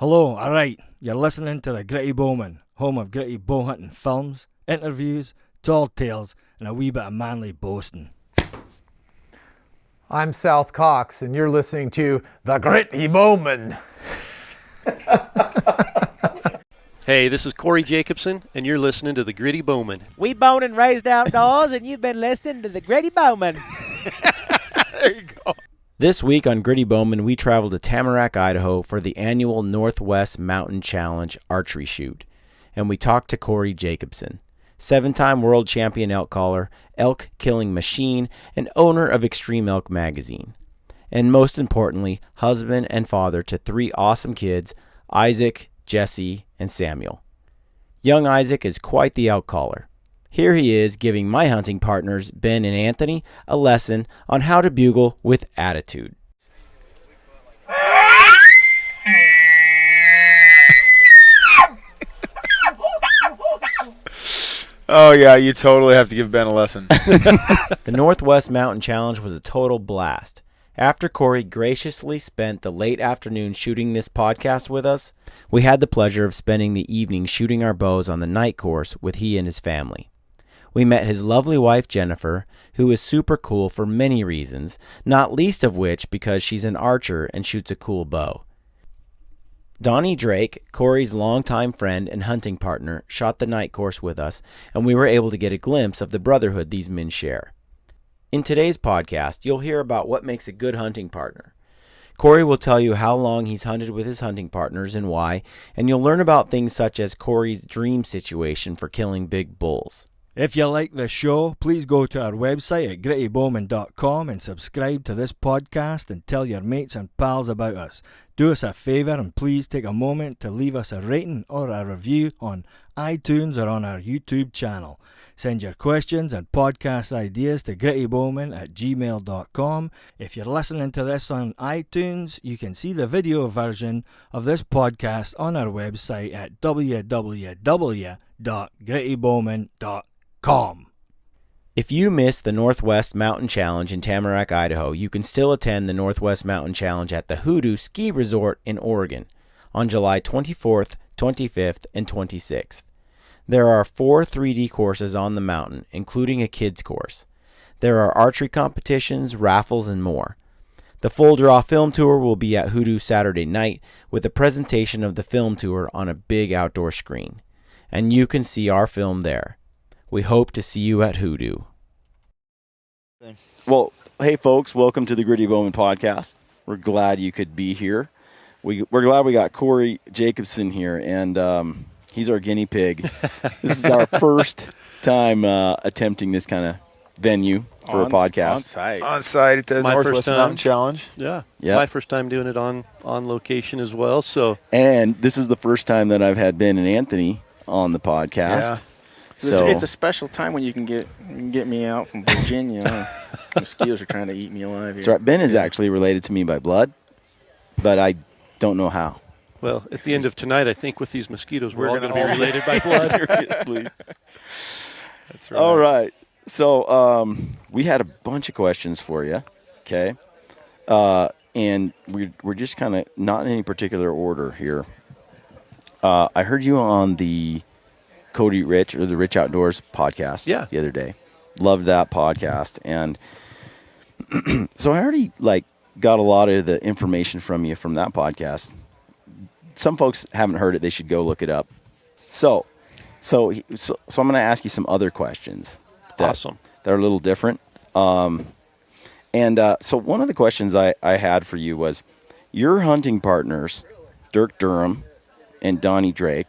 Hello, alright, you're listening to the Gritty Bowman, home of gritty bow hunting films, interviews, tall tales, and a wee bit of manly boasting. I'm South Cox, and you're listening to the Gritty Bowman. Hey, this is Corey Jacobson, and you're listening to the Gritty Bowman. We bone and raised outdoors, and you've been listening to the Gritty Bowman. There you go. This week on Gritty Bowman, we traveled to Tamarack, Idaho for the annual Northwest Mountain Challenge archery shoot, and we talked to Corey Jacobson, 7-time world champion elk caller, elk killing machine, and owner of Extreme Elk magazine, and most importantly, husband and father to 3 awesome kids, Isaac, Jesse, and Samuel. Young Isaac is quite the elk caller. Here he is giving my hunting partners, Ben and Anthony, a lesson on how to bugle with attitude. Oh, yeah, you totally have to give Ben a lesson. The Northwest Mountain Challenge was a total blast. After Corey graciously spent the late afternoon shooting this podcast with us, we had the pleasure of spending the evening shooting our bows on the night course with he and his family. We met his lovely wife, Jennifer, who is super cool for many reasons, not least of which because she's an archer and shoots a cool bow. Donnie Drake, Corey's longtime friend and hunting partner, shot the night course with us, and we were able to get a glimpse of the brotherhood these men share. In today's podcast, you'll hear about what makes a good hunting partner. Corey will tell you how long he's hunted with his hunting partners and why, and you'll learn about things such as Corey's dream situation for killing big bulls. If you like this show, please go to our website at grittybowman.com and subscribe to this podcast and tell your mates and pals about us. Do us a favour and please take a moment to leave us a rating or a review on iTunes or on our YouTube channel. Send your questions and podcast ideas to grittybowman@gmail.com. If you're listening to this on iTunes, you can see the video version of this podcast on our website at www.grittybowman.com. If you missed the Northwest Mountain Challenge in Tamarack, Idaho, you can still attend the Northwest Mountain Challenge at the Hoodoo Ski Resort in Oregon on July 24th, 25th, and 26th. There are 4 3D courses on the mountain, including a kids course. There are archery competitions, raffles, and more. The full draw film tour will be at Hoodoo Saturday night with a presentation of the film tour on a big outdoor screen. And you can see our film there. We hope to see you at Hoodoo. Well, hey folks, welcome to the Gritty Bowman podcast. We're glad you could be here. We're glad we got Corey Jacobson here, and he's our guinea pig. This is our first time attempting this kind of venue for a podcast. On site at the My Northwest first time. Mountain Challenge. Yeah. Yep. My first time doing it on location as well. So And this is the first time that I've had Ben and Anthony on the podcast. Yeah. So It's a special time when you can get me out from Virginia. Mosquitoes are trying to eat me alive here. that's right. Ben is actually related to me by blood, but I don't know how. well, at the end of tonight, I think with these mosquitoes, we're all We're going to gonna be related by blood. Seriously. That's right. All right. So we had a bunch of questions for you, okay? And we're just kind of not in any particular order here. I heard you on the Cody Rich or the Rich Outdoors podcast the other day. Loved that podcast. And so I already got a lot of the information from you from that podcast. Some folks haven't heard it. They should go look it up. So I'm going to ask you some other questions that are a little different. So one of the questions I had for you was your hunting partners, Dirk Durham and Donnie Drake.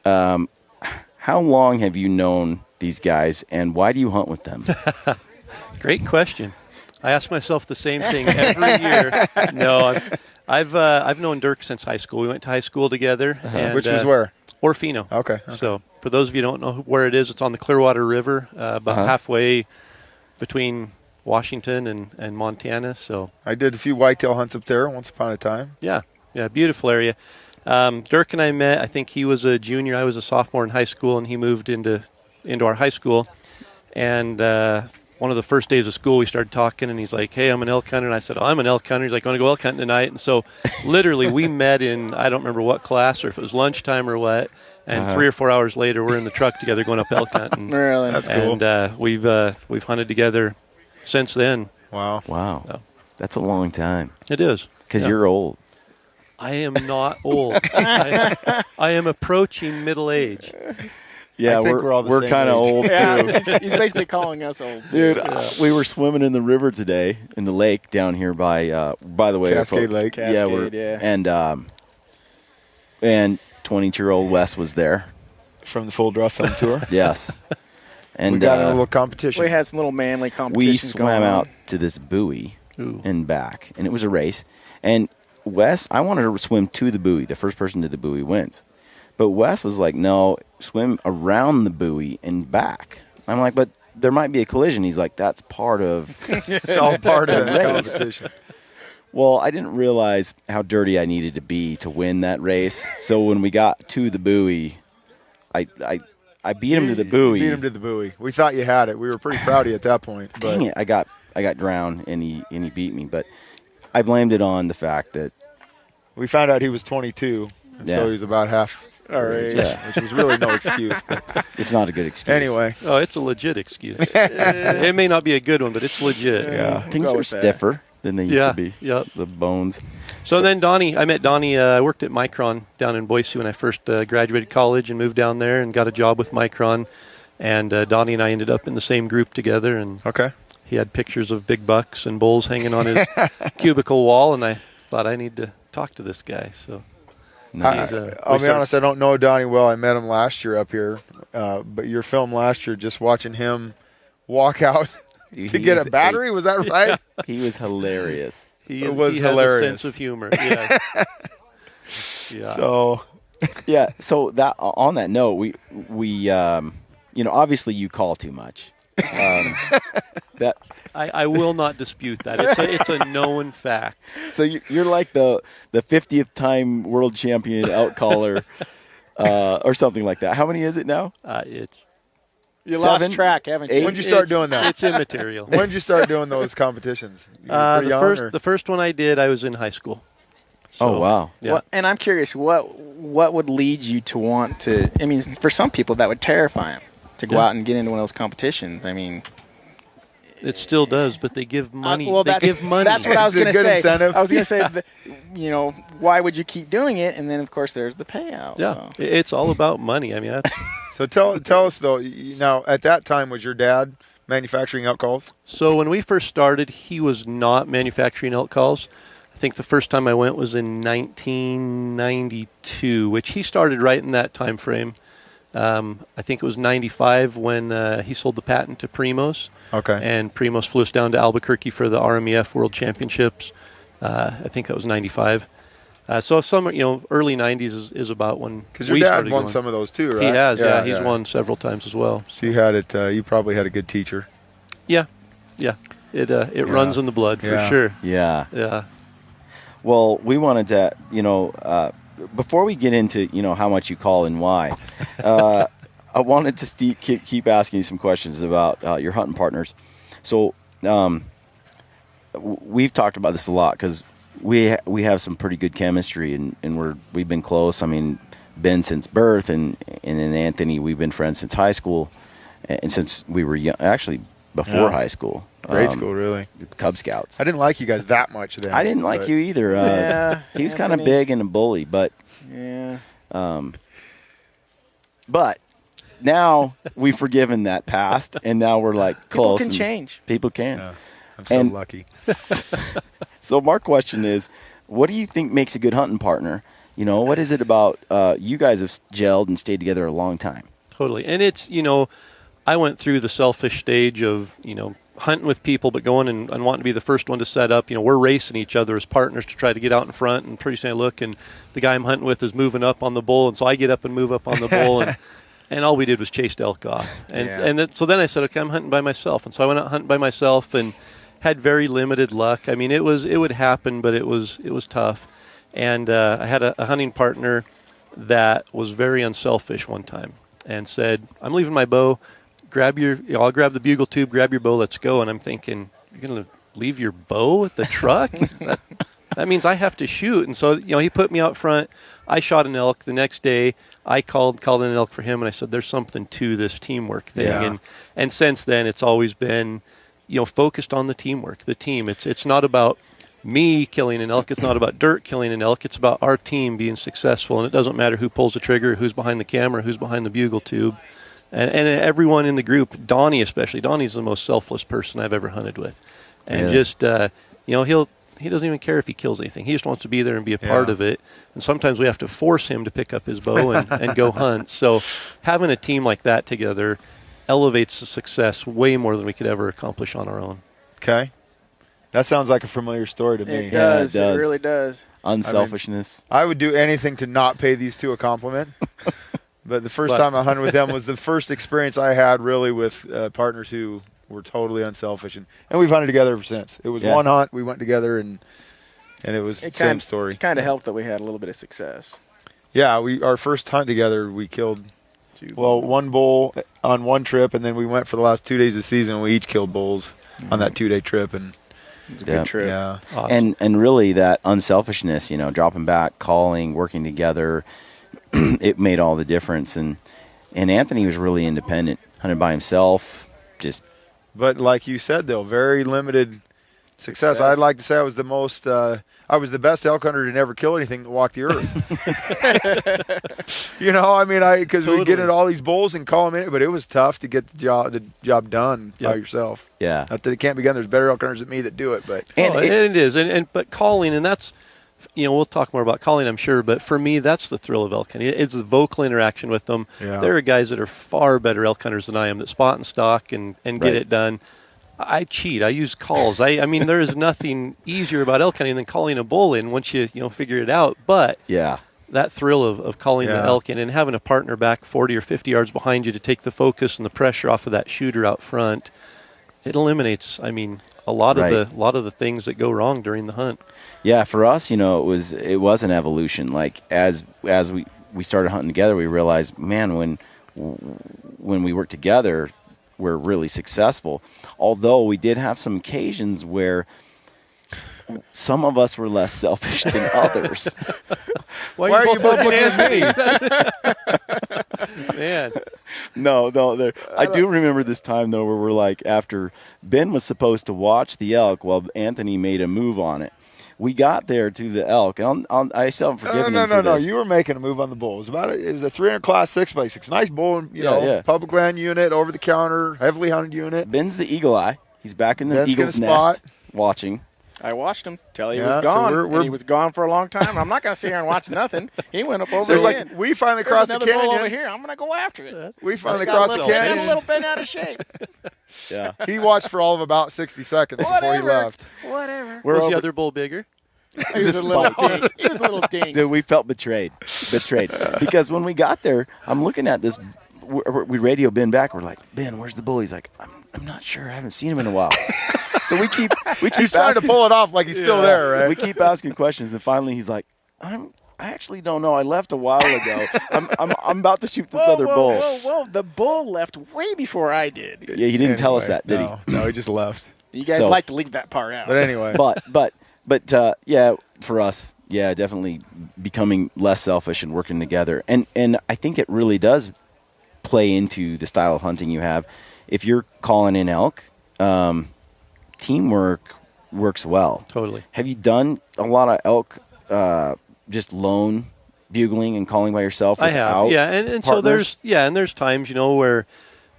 How long have you known these guys, and why do you hunt with them? Great question. I ask myself the same thing every year. No, I've known Dirk since high school. We went to high school together. And, Which was where? Orfino. Okay. So for those of you who don't know where it is, it's on the Clearwater River, about halfway between Washington and Montana. So I did a few whitetail hunts up there once upon a time. Yeah, beautiful area. Dirk and I met. I think he was a junior. I was a sophomore in high school, and he moved into our high school. And one of the first days of school, we started talking, and he's like, hey, I'm an elk hunter. And I said, oh, I'm an elk hunter. He's like, want to go elk hunting tonight? And so literally we met in, I don't remember what class or if it was lunchtime or what, and 3 or 4 hours later, we're in the truck together going up elk hunting. Really? That's cool. And we've hunted together since then. Wow. Wow. So. That's a long time. It is. Because you're old. I am not old. I am approaching middle age. Yeah, I think we're all the we're same kind of age. old, Yeah, too. he's basically calling us old. Dude, we were swimming in the river today, in the lake down here by the way. Cascade Lake. Yeah, and 22-year-old Wes was there. From the Full Draw Film Tour. Yes. And we got in a little competition. We had some little manly we competitions swam going on. out to this buoy Ooh. and back, and it was a race. And Wes, I wanted to swim to the buoy. The first person to the buoy wins. But Wes was like, no, swim around the buoy and back. I'm like, but there might be a collision. He's like, that's part of It's all part of the race. competition. Well, I didn't realize how dirty I needed to be to win that race. So when we got to the buoy, I beat him to the buoy. You beat him to the buoy. We thought you had it. We were pretty proud of you at that point. But Dang it! I got drowned and he beat me. But I blamed it on the fact that we found out he was 22, and so Yeah. he was about half our age, Yeah. which was really no excuse. But it's not a good excuse. anyway, Oh, it's a legit excuse. It may not be a good one, but it's legit. yeah. things Go are with that. stiffer than they used Yeah, to be. yep. The bones. So then I met Donnie. I worked at Micron down in Boise when I first graduated college and moved down there and got a job with Micron. And Donnie and I ended up in the same group together. And Okay. he had pictures of big bucks and bulls hanging on his cubicle wall. And I thought I need to talk to this guy. So Nice. I'll be honest, I don't know Donnie well. I met him last year up here. But your film last year, just watching him walk out to get a battery, was that right? He was hilarious. he, It was he has hilarious. a sense of humor. Yeah. Yeah. So, Yeah. So that on that note, we obviously you call too much. That I will not dispute that. It's a known fact. so you're like the 50th time world champion outcaller or something like that. How many is it now? It's You 7, lost track, haven't you? 8? when'd you start doing that? It's immaterial. When did you start doing those competitions? You were pretty young, or- The first one I did, I was in high school. Oh wow. Yeah. Well, and I'm curious, what would lead you to want to? I mean, for some people, that would terrify them to go Yeah. out and get into one of those competitions. I mean, It still does, but they give money. well, they give money. That's what I was It's a going to good say. incentive. I was going to say, why would you keep doing it? And then, of course, there's the payout. Yeah, So. it's all about money. I mean, that's So tell us though. Now, at that time, was your dad manufacturing elk calls? so. When we first started, he was not manufacturing elk calls. I think the first time I went was in 1992, which he started right in that time frame. I think it was 95 when he sold the patent to Primos. Okay. And Primos flew us down to Albuquerque for the RMEF World Championships. I think that was 95. So early 90s is about when Because your we dad started won going. some of those too, right? He has, yeah. He's won several times as well. So you had it. You probably had a good teacher. Yeah. It runs in the blood for Yeah. sure. Yeah. Yeah. Well, we wanted to, before we get into, how much you call and why, I wanted to keep asking you some questions about your hunting partners. So we've talked about this a lot because we have some pretty good chemistry and we've been close. I mean, Ben since birth and then Anthony, we've been friends since high school and since we were young, actually before high school. Grade school, really. Cub Scouts. I didn't like you guys that much then. I didn't like but- you either. Yeah, he was kind of Anthony. big and a bully, but Yeah. but now we've forgiven that past, and now we're like People close. can and change. People can. Yeah. I'm so And- lucky. So my question is, what do you think makes a good hunting partner? What is it about you guys have gelled and stayed together a long time? Totally. And it's, I went through the selfish stage of, hunting with people, but going and wanting to be the first one to set up. We're racing each other as partners to try to get out in front. And pretty soon I look, and the guy I'm hunting with is moving up on the bull. And so I get up and move up on the bull. And all we did was chase elk off. So then I said, okay, I'm hunting by myself. And so I went out hunting by myself and had very limited luck. I mean, it would happen, but it was tough. And I had a hunting partner that was very unselfish one time and said, I'm leaving my bow. I'll grab the bugle tube, grab your bow, let's go. And I'm thinking, you're going to leave your bow at the truck? that means I have to shoot. And so, he put me out front. I shot an elk. The next day, I called in an elk for him, and I said, there's something to this teamwork thing. Yeah. And since then, it's always been, focused on the teamwork, the team. It's not about me killing an elk. It's not about Dirk killing an elk. It's about our team being successful. And it doesn't matter who pulls the trigger, who's behind the camera, who's behind the bugle tube. And everyone in the group, Donnie especially. Donnie's the most selfless person I've ever hunted with. And just, he doesn't even care if he kills anything. He just wants to be there and be a part of it. And sometimes we have to force him to pick up his bow and go hunt. So having a team like that together elevates the success way more than we could ever accomplish on our own. Okay. That sounds like a familiar story to me. It does. it does. It really does. Unselfishness. I would do anything to not pay these two a compliment. But the first time I hunted with them was the first experience I had really with partners who were totally unselfish. And we've hunted together ever since. It was one hunt. We went together, and it was the same story. It kind of helped that we had a little bit of success. Yeah, our first hunt together, we killed one bull on one trip, and then we went for the last 2 days of the season, and we each killed bulls on that 2-day trip. And it was a good trip. Yeah. Awesome. And really that unselfishness, dropping back, calling, working together, it made all the difference. And Anthony was really independent, hunted by himself, But like you said, though, very limited success. I'd like to say I was the most, I was the best elk hunter to never kill anything that walked the earth. Because we get at all these bulls and call them in, but it was tough to get the job done by yourself. Yeah. Not that it can't be done. There's better elk hunters than me that do it, but it is. But calling, and that's, we'll talk more about calling, I'm sure, but for me, that's the thrill of elk hunting. It's the vocal interaction with them. Yeah. There are guys that are far better elk hunters than I am that spot and stalk and get it done. I cheat. I use calls. I mean, there is nothing easier about elk hunting than calling a bull in once you figure it out. But that thrill of calling the elk in and having a partner back 40 or 50 yards behind you to take the focus and the pressure off of that shooter out front, it eliminates, a lot of the things that go wrong during the hunt. Yeah, for us, it was an evolution. Like as we started hunting together, we realized, man, when we work together, we're really successful. Although we did have some occasions where some of us were less selfish than others. Why are you both looking at me? Man. No. I do remember this time, though, where we're like, after Ben was supposed to watch the elk while Anthony made a move on it. We got there to the elk, and I still haven't forgiven him for this. No. You were making a move on the bull. It was a 300 class 6x6. Nice bull, public land unit, over the counter, heavily hunted unit. Ben's the eagle eye. He's back in the eagle's nest watching. I watched him till he was gone. And he was gone for a long time. I'm not going to sit here and watch nothing. He went up over the end. We finally crossed the canyon. Bull over here. I'm going to go after it. We finally crossed the canyon. I'm a little bit out of shape. Yeah. He watched for all of about 60 seconds before he left. Whatever. Was the other bull bigger? He was a little ding. Dude, we felt betrayed. Because when we got there, I'm looking at this. We radio Ben back. We're like, Ben, where's the bull? He's like, I'm not sure. I haven't seen him in a while. So we keep He's trying to pull it off like he's still there, right? We keep asking questions, and finally he's like, I actually don't know. I left a while ago. I'm about to shoot this other bull. Whoa. The bull left way before I did. Yeah, he didn't tell us that, did he? No, he just left. You guys like to leave that part out. But anyway. But for us, definitely becoming less selfish and working together. And I think it really does play into the style of hunting you have. If you're calling in elk, teamwork works well. Totally. Have you done a lot of elk just lone bugling and calling by yourself? I have, and so there's times where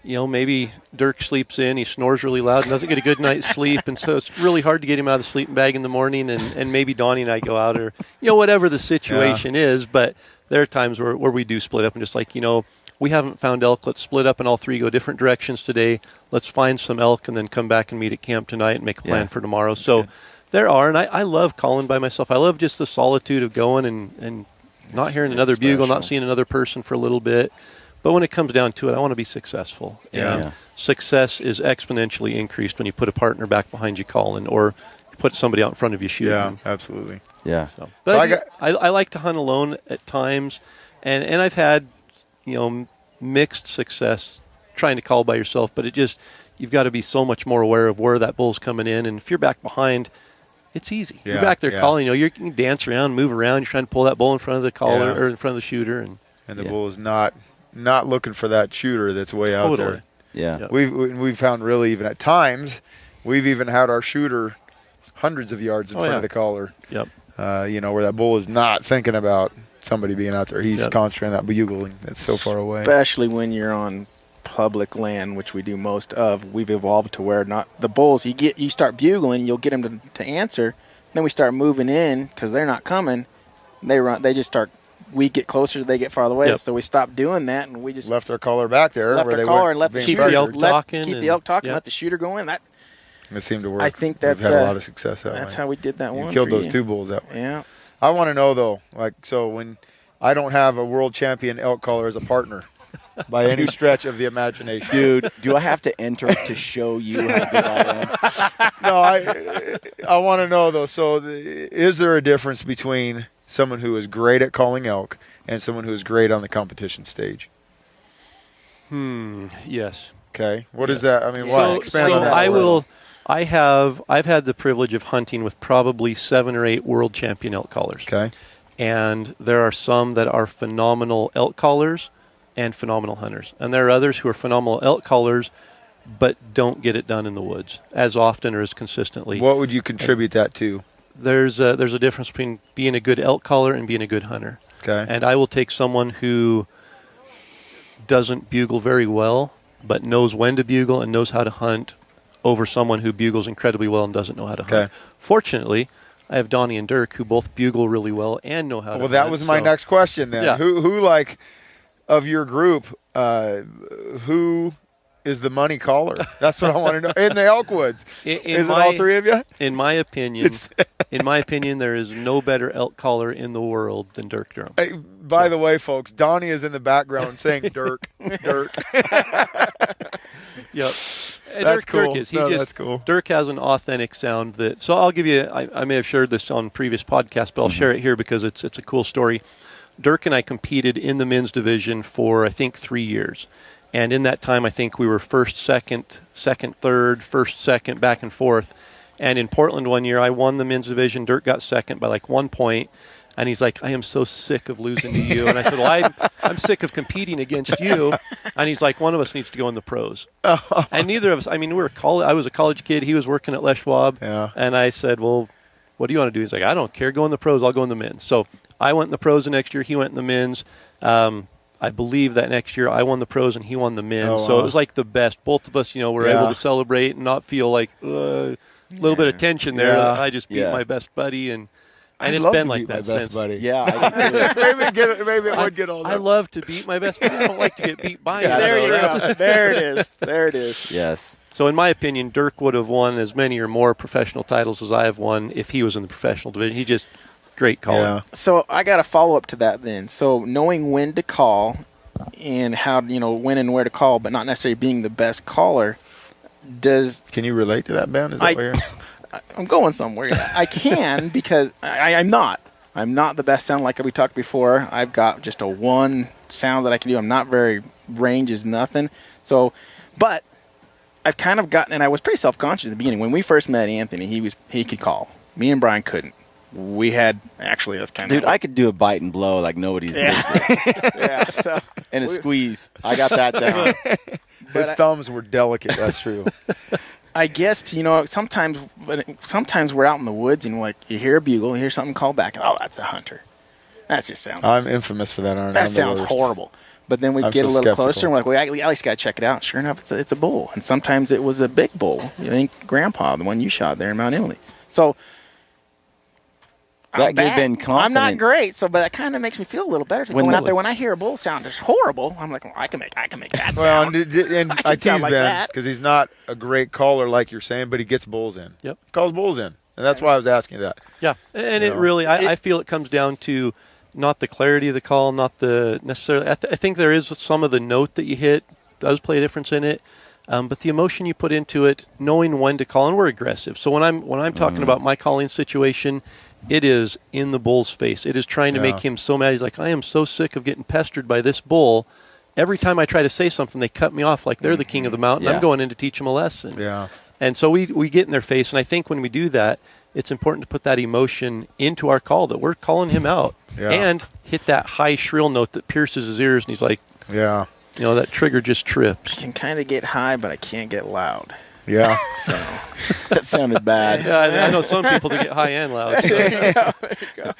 maybe Dirk sleeps in, he snores really loud and doesn't get a good night's sleep, and so it's really hard to get him out of the sleeping bag in the morning, and maybe Donnie and I go out, or whatever the situation is. But there are times where we do split up and just like we haven't found elk, let's split up and all three go different directions today. Let's find some elk and then come back and meet at camp tonight and make a plan for tomorrow. So there are, and I love calling by myself. I love just the solitude of going and not hearing another bugle, not seeing another person for a little bit. But when it comes down to it, I want to be successful. And success is exponentially increased when you put a partner back behind you calling, or you put somebody out in front of you shooting. Yeah, absolutely. Yeah. But I like to hunt alone at times, and I've had mixed success trying to call by yourself, but you've got to be so much more aware of where that bull's coming in. And if you're back behind, it's easy. You're back there calling. You can dance around, move around. You're trying to pull that bull in front of the caller or in front of the shooter, and the bull is not looking for that shooter that's way out there. Yeah. Yep. We've found really even at times we've even had our shooter hundreds of yards in front of the caller. Yep. Where that bull is not thinking about somebody being out there. He's concentrating on that bugling that's so far away. Especially when you're on public land, which we do most of. We've evolved to where not the bulls, you start bugling, you'll get them to answer. Then we start moving in because they're not coming. They run. They just start. We get closer, they get farther away. Yep. So we stopped doing that, and we just left our caller back there. left where our they caller and let the keep shooter the elk talking. keep the elk talking, let the shooter go in. That it seemed to work. I think we've that's had a lot of success that way. That's how we did that one. You killed for those you. 2 bulls that way. Yeah. I want to know though, so when I don't have a world champion elk caller as a partner by any stretch of the imagination. Dude, do I have to enter to show you how good I am? No, I want to know though. So, is there a difference between someone who is great at calling elk and someone who is great on the competition stage? Yes. Okay. What is that? I mean, why? Expand on that. I've had the privilege of hunting with probably 7 or 8 world champion elk callers. Okay. And there are some that are phenomenal elk callers and phenomenal hunters. And there are others who are phenomenal elk callers but don't get it done in the woods as often or as consistently. What would you contribute that to? There's a difference between being a good elk caller and being a good hunter. Okay. And I will take someone who doesn't bugle very well but knows when to bugle and knows how to hunt over someone who bugles incredibly well and doesn't know how to hunt. Fortunately, I have Donnie and Dirk who both bugle really well and know how to hunt. Well, that was my next question then. Yeah. Who like of your group, who is the money caller? That's what I want to know. In the elk woods. Is it all 3 of you? In my opinion, there is no better elk caller in the world than Dirk Durham. Hey, by the way, folks, Donnie is in the background saying Dirk, Dirk. Yep. That's cool. Dirk is. That's cool. Dirk has an authentic sound that. So I'll give you. I may have shared this on previous podcasts, but I'll share it here because it's a cool story. Dirk and I competed in the men's division for I think 3 years, and in that time I think we were first, second, third, first, second, back and forth. And in Portland one year I won the men's division. Dirk got second by like 1 point. And he's like, I am so sick of losing to you. And I said, well, I'm sick of competing against you. And he's like, one of us needs to go in the pros. And neither of us, I mean, I was a college kid. He was working at Les Schwab. Yeah. And I said, well, what do you want to do? He's like, I don't care. Go in the pros. I'll go in the men's. So I went in the pros the next year. He went in the men's. I believe that next year I won the pros and he won the men's. Oh, wow. So it was like the best. Both of us, were able to celebrate and not feel like a little bit of tension there. Yeah. I just beat my best buddy and I'd it's love been to like beat my that best since. buddy. Yeah, I do too. maybe it would get older. I love to beat my best buddy. I don't like to get beat by him. There you So go. There it is. There it is. Yes. So in my opinion, Dirk would have won as many or more professional titles as I have won if he was in the professional division. He just great caller. Yeah. So I got a follow up to that then. So knowing when to call and how when and where to call, but not necessarily being the best caller. Can you relate to that, Ben? Is that where I'm going somewhere. I can because I'm not. I'm not the best sound like we talked before. I've got just a one sound that I can do. I'm not very range is nothing. So, but I've kind of gotten, and I was pretty self-conscious at the beginning. When we first met Anthony, he could call. Me and Brian couldn't. We had actually that's kind of Dude, I could do a bite and blow like nobody's business. yeah. So And a squeeze. I got that down. his thumbs were delicate? That's true. I guess sometimes we're out in the woods and you hear a bugle, you hear something call back. Oh, that's a hunter. That just sounds. I'm infamous for that. Aren't I? That I'm the sounds worst. horrible. But then we I'm get so a little skeptical. closer and we're like, well, we at least got to check it out. Sure enough, it's a bull. And sometimes it was a big bull. I think Grandpa, the one you shot there in Mount Emily. So That could have been confident. I'm not great, but that kind of makes me feel a little better. Going out there, when I hear a bull sound that's horrible, I'm like, well, I can make that Well, sound. and I I can tease sound like Ben that. because he's not a great caller like you're saying, but he gets bulls in. Yep. Calls bulls in. And that's why I was asking you that. Yeah, and it really, I feel it comes down to not the clarity of the call, not the necessarily. I think there is some of the note that you hit does play a difference in it, but the emotion you put into it, knowing when to call, and we're aggressive. So when I'm talking about my calling situation, it is in the bull's face. It is trying to make him so mad. He's like, I am so sick of getting pestered by this bull every time I try to say something, they cut me off like they're the king of the mountain. Yeah. I'm going in to teach them a lesson. Yeah. And so we get in their face, and I think when we do that, it's important to put that emotion into our call, that we're calling him out, and hit that high shrill note that pierces his ears, and he's like, Yeah. you know, that trigger just trips. I can kind of get high, but I can't get loud. Yeah. So That sounded bad. Yeah, I know some people that get high and loud. So. there you go.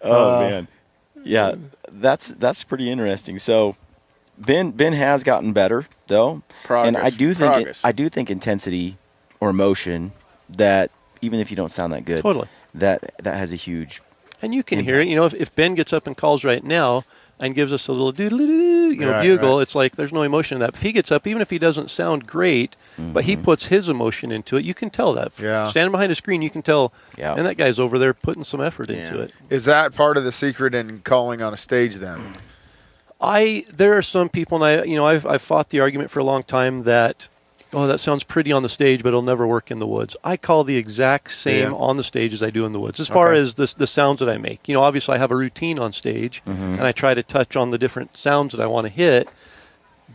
Oh man, yeah, that's pretty interesting. So Ben has gotten better though, Progress. and I do Progress. think intensity or emotion, that even if you don't sound that good, Totally. that has a huge. And you can hear it. You know, if Ben gets up and calls right now and gives us a little doodle-doo-doo, Right, bugle, right. it's like there's no emotion in that. If he gets up, even if he doesn't sound great, but he puts his emotion into it, you can tell that. Yeah. Standing behind a screen, you can tell, Yeah. and that guy's over there putting some effort into it. Is that part of the secret in calling on a stage then? There are some people, and I've fought the argument for a long time that, that sounds pretty on the stage, but it'll never work in the woods. I call the exact same on the stage as I do in the woods, as far as the sounds that I make. You know, obviously I have a routine on stage, and I try to touch on the different sounds that I want to hit,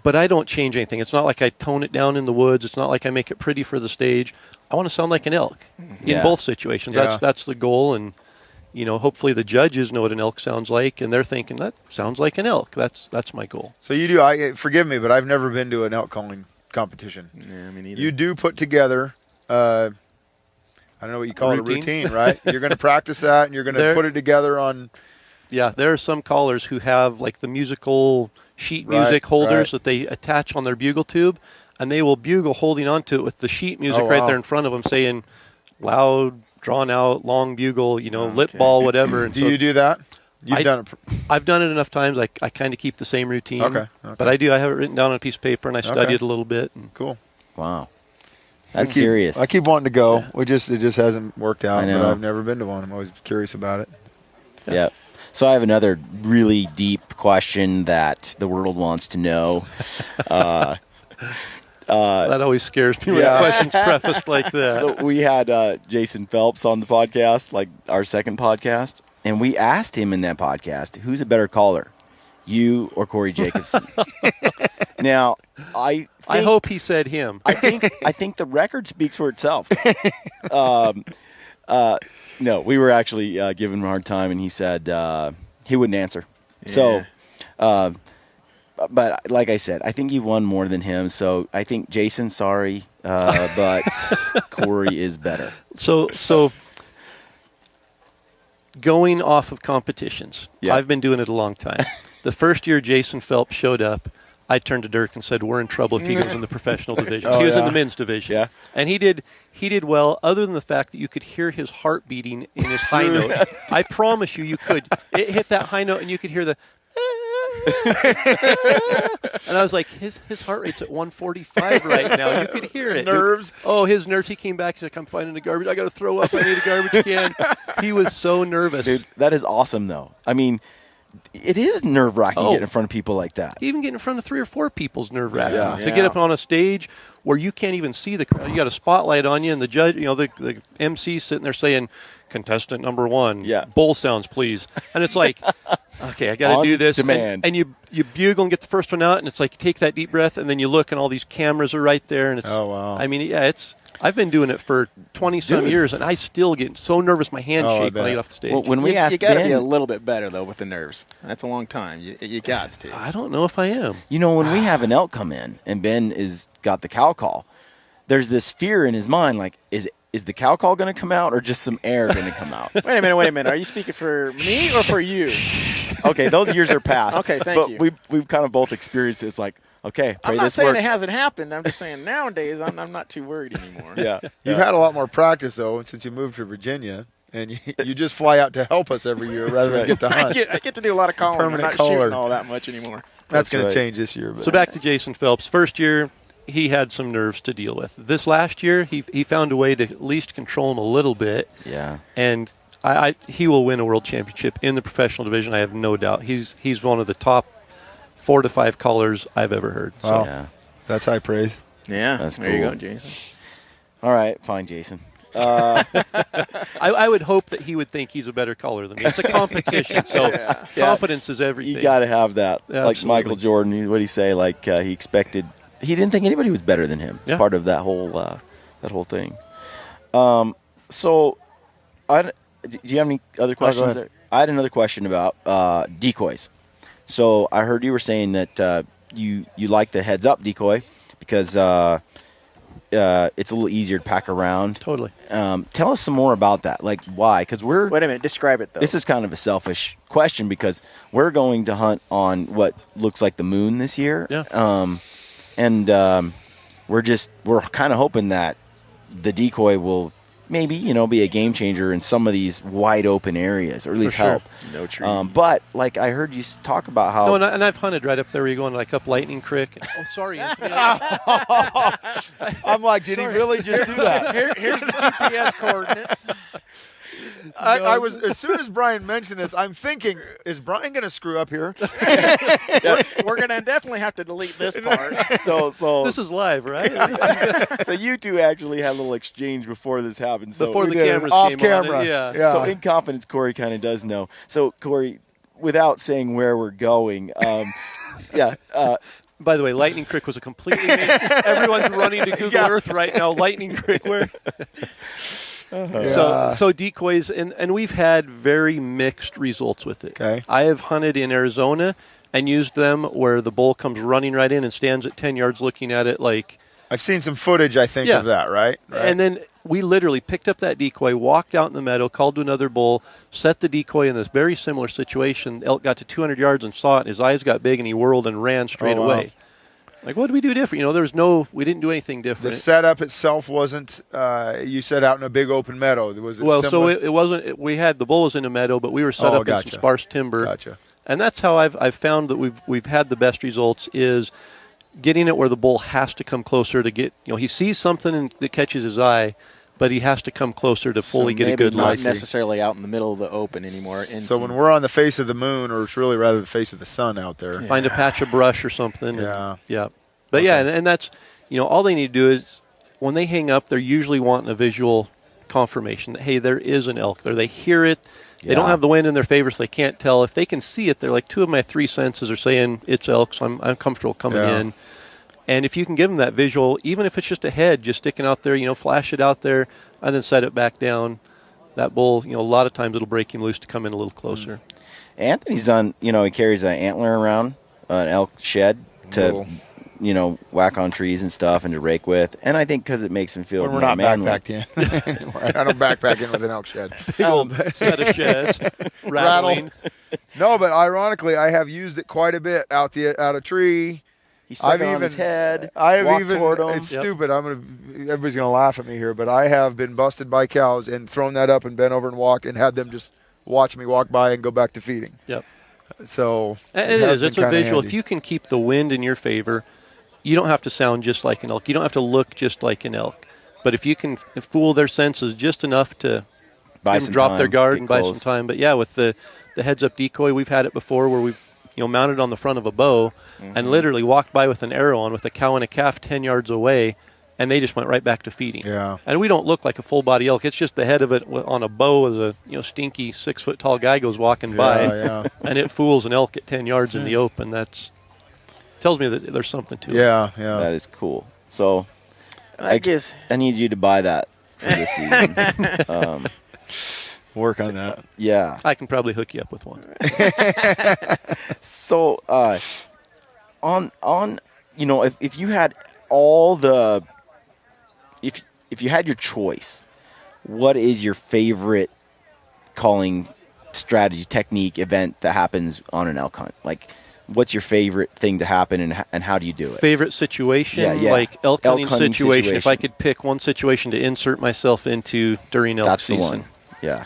but I don't change anything. It's not like I tone it down in the woods. It's not like I make it pretty for the stage. I want to sound like an elk in both situations. Yeah. That's the goal, and hopefully the judges know what an elk sounds like, and they're thinking that sounds like an elk. That's my goal. So you do. Forgive me, but I've never been to an elk calling competition. Yeah, me neither. You do put together. I don't know what you call it, a routine, right? You're going to practice that, and you're going to put it together on. Yeah, there are some callers who have like the musical sheet music holders that they attach on their bugle tube, and they will bugle holding onto it with the sheet music right there in front of them, saying loud, drawn out, long bugle, lip ball, whatever. And Do you do that? You've done it. I've done it enough times. I kind of keep the same routine. Okay. But I have it written down on a piece of paper, and I study it a little bit. And Cool. Wow, that's serious. I keep wanting to go. Yeah. It just hasn't worked out. I know. But I've never been to one. I'm always curious about it. Yeah. So I have another really deep question that the world wants to know. that always scares me when a question's prefaced like that. So we had Jason Phelps on the podcast, like our second podcast, and we asked him in that podcast, who's a better caller, you or Corey Jacobson? Now, I hope he said him. I think the record speaks for itself. No, we were actually giving him a hard time, and he said he wouldn't answer. Yeah. So, but like I said, I think you won more than him. So I think Jason, sorry, but Corey is better. So going off of competitions, I've been doing it a long time. The first year Jason Phelps showed up, I turned to Dirk and said, "We're in trouble if he goes in the professional division." He was in the men's division, and he did well. Other than the fact that you could hear his heart beating in his high note, I promise you could. It hit that high note, and you could hear the. And I was like, his heart rate's at 145 right now. You could hear it. Nerves. His nerves. He came back. He's like, "I'm finding a garbage. I got to throw up. I need a garbage can." He was so nervous. Dude, that is awesome, though. I mean, it is nerve-wracking getting in front of people like that. Even getting in front of 3 or 4 people's nerve-wracking. Yeah. To get up on a stage where you can't even see the crowd. You got a spotlight on you, and the judge, the MC sitting there saying, "Contestant number 1, bull sounds, please." And it's like, okay, I got to do this. Demand. And you bugle and get the first one out, and it's like you take that deep breath, and then you look, and all these cameras are right there. And it's, oh, wow. I mean, I've been doing it for 20-some years, and I still get so nervous my hands shake when I get off the stage. Well, when we asked you got to Ben, be a little bit better, though, with the nerves. That's a long time. You got to. I don't know if I am. when we have an elk come in and Ben is got the cow call, there's this fear in his mind, like, is the cow call going to come out or just some air going to come out? Wait a minute. Are you speaking for me or for you? Okay, those years are past. Okay, thank you. But we've kind of both experienced it. It's like, okay, pray I'm not this saying works. it hasn't happened. I'm just saying nowadays I'm not too worried anymore. Yeah. You've had a lot more practice, though, since you moved to Virginia, and you just fly out to help us every year rather than get to hunt. I get to do a lot of calling. Permanent I'm not caller. shooting all that much anymore. That's going right. to change this year. But. So back to Jason Phelps. First year, he had some nerves to deal with. This last year, he found a way to at least control him a little bit. Yeah. And he will win a world championship in the professional division. I have no doubt. He's one of the top 4 to 5 callers I've ever heard. Wow. So. Yeah. That's high praise. Yeah, That's there you cool. go, Jason. All right, fine, Jason. I would hope that he would think he's a better caller than me. It's a competition, so confidence is everything. You got to have that. Yeah, like absolutely. Michael Jordan, what did he say? Like he didn't think anybody was better than him. It's part of that whole thing. So, do you have any other questions there? I had another question about decoys. So I heard you were saying that you like the heads up decoy because it's a little easier to pack around. Totally. Tell us some more about that. Like why? Because Wait a minute. Describe it, though. This is kind of a selfish question because we're going to hunt on what looks like the moon this year. Yeah. We're kind of hoping that the decoy will maybe be a game changer in some of these wide open areas, or at least help. No trees. But like I heard you talk about how. No, and I've hunted right up there where you're going, like up Lightning Creek. Oh, sorry, Anthony. I'm like, did he really just do that? Here's the GPS coordinates. I was, as soon as Brian mentioned this, I'm thinking, is Brian going to screw up here? We're going to definitely have to delete this part. So This is live, right? so you two actually had a little exchange before this happened. So Before the did. cameras Off came camera. on. Yeah. So in confidence, Corey kind of does know. So Corey, without saying where we're going, By the way, Lightning Creek was a completely everyone's running to Google Earth right now. Lightning Creek, where? So decoys, and we've had very mixed results with it. Okay. I have hunted in Arizona and used them where the bull comes running right in and stands at 10 yards looking at it like. I've seen some footage, I think, of that, right? And then we literally picked up that decoy, walked out in the meadow, called to another bull, set the decoy in this very similar situation. Elk got to 200 yards and saw it, and his eyes got big, and he whirled and ran straight away. Like, what did we do different? We didn't do anything different. The setup itself wasn't, you set out in a big open meadow. Was it similar? So it wasn't, we had, the bull was in a meadow, but we were set up in some sparse timber. Gotcha. And that's how I've found that we've had the best results is getting it where the bull has to come closer to get, he sees something that catches his eye, but he has to come closer to fully get a good not look. necessarily out in the middle of the open anymore. So when we're on the face of the moon, or it's really rather the face of the sun out there. Find a patch of brush or something. Yeah. Yeah. But and that's, all they need to do is when they hang up, they're usually wanting a visual confirmation that, hey, there is an elk there. They hear it. They don't have the wind in their favor, so they can't tell. If they can see it, they're like, 2 of my 3 senses are saying it's elk, so I'm comfortable coming in. And if you can give them that visual, even if it's just a head just sticking out there, flash it out there and then set it back down, that bull, a lot of times it'll break him loose to come in a little closer. Anthony's done, he carries an antler around, an elk shed to, whack on trees and stuff and to rake with. And I think because it makes him feel When we're more not manly. backpacked in. I don't backpack in with an elk shed. Big old set of sheds, rattling. No, but ironically, I have used it quite a bit out a tree. He stuck it on his head. I have walked toward him. It's stupid. Everybody's gonna laugh at me here, but I have been busted by cows and thrown that up and bent over and walked and had them just watch me walk by and go back to feeding. Yep. So it is. It's a visual. Handy. If you can keep the wind in your favor, you don't have to sound just like an elk. You don't have to look just like an elk. But if you can fool their senses just enough to drop their guard and buy some time. But with the heads-up decoy, we've had it before where we've mounted on the front of a bow and literally walked by with an arrow on with a cow and a calf 10 yards away, and they just went right back to feeding. Yeah. And we don't look like a full-body elk. It's just the head of it on a bow as a stinky 6-foot-tall guy goes walking by, and it fools an elk at 10 yards in the open. That tells me that there's something to it. Yeah. That is cool. So I guess I need you to buy that for this season. Work on that. Yeah. I can probably hook you up with one. So, if you had all the, if you had your choice, what is your favorite calling strategy, technique, event that happens on an elk hunt? Like, what's your favorite thing to happen, and how do you do it? Favorite situation? Yeah. Like elk hunting situation. If I could pick one situation to insert myself into during elk season. That's the one. Yeah.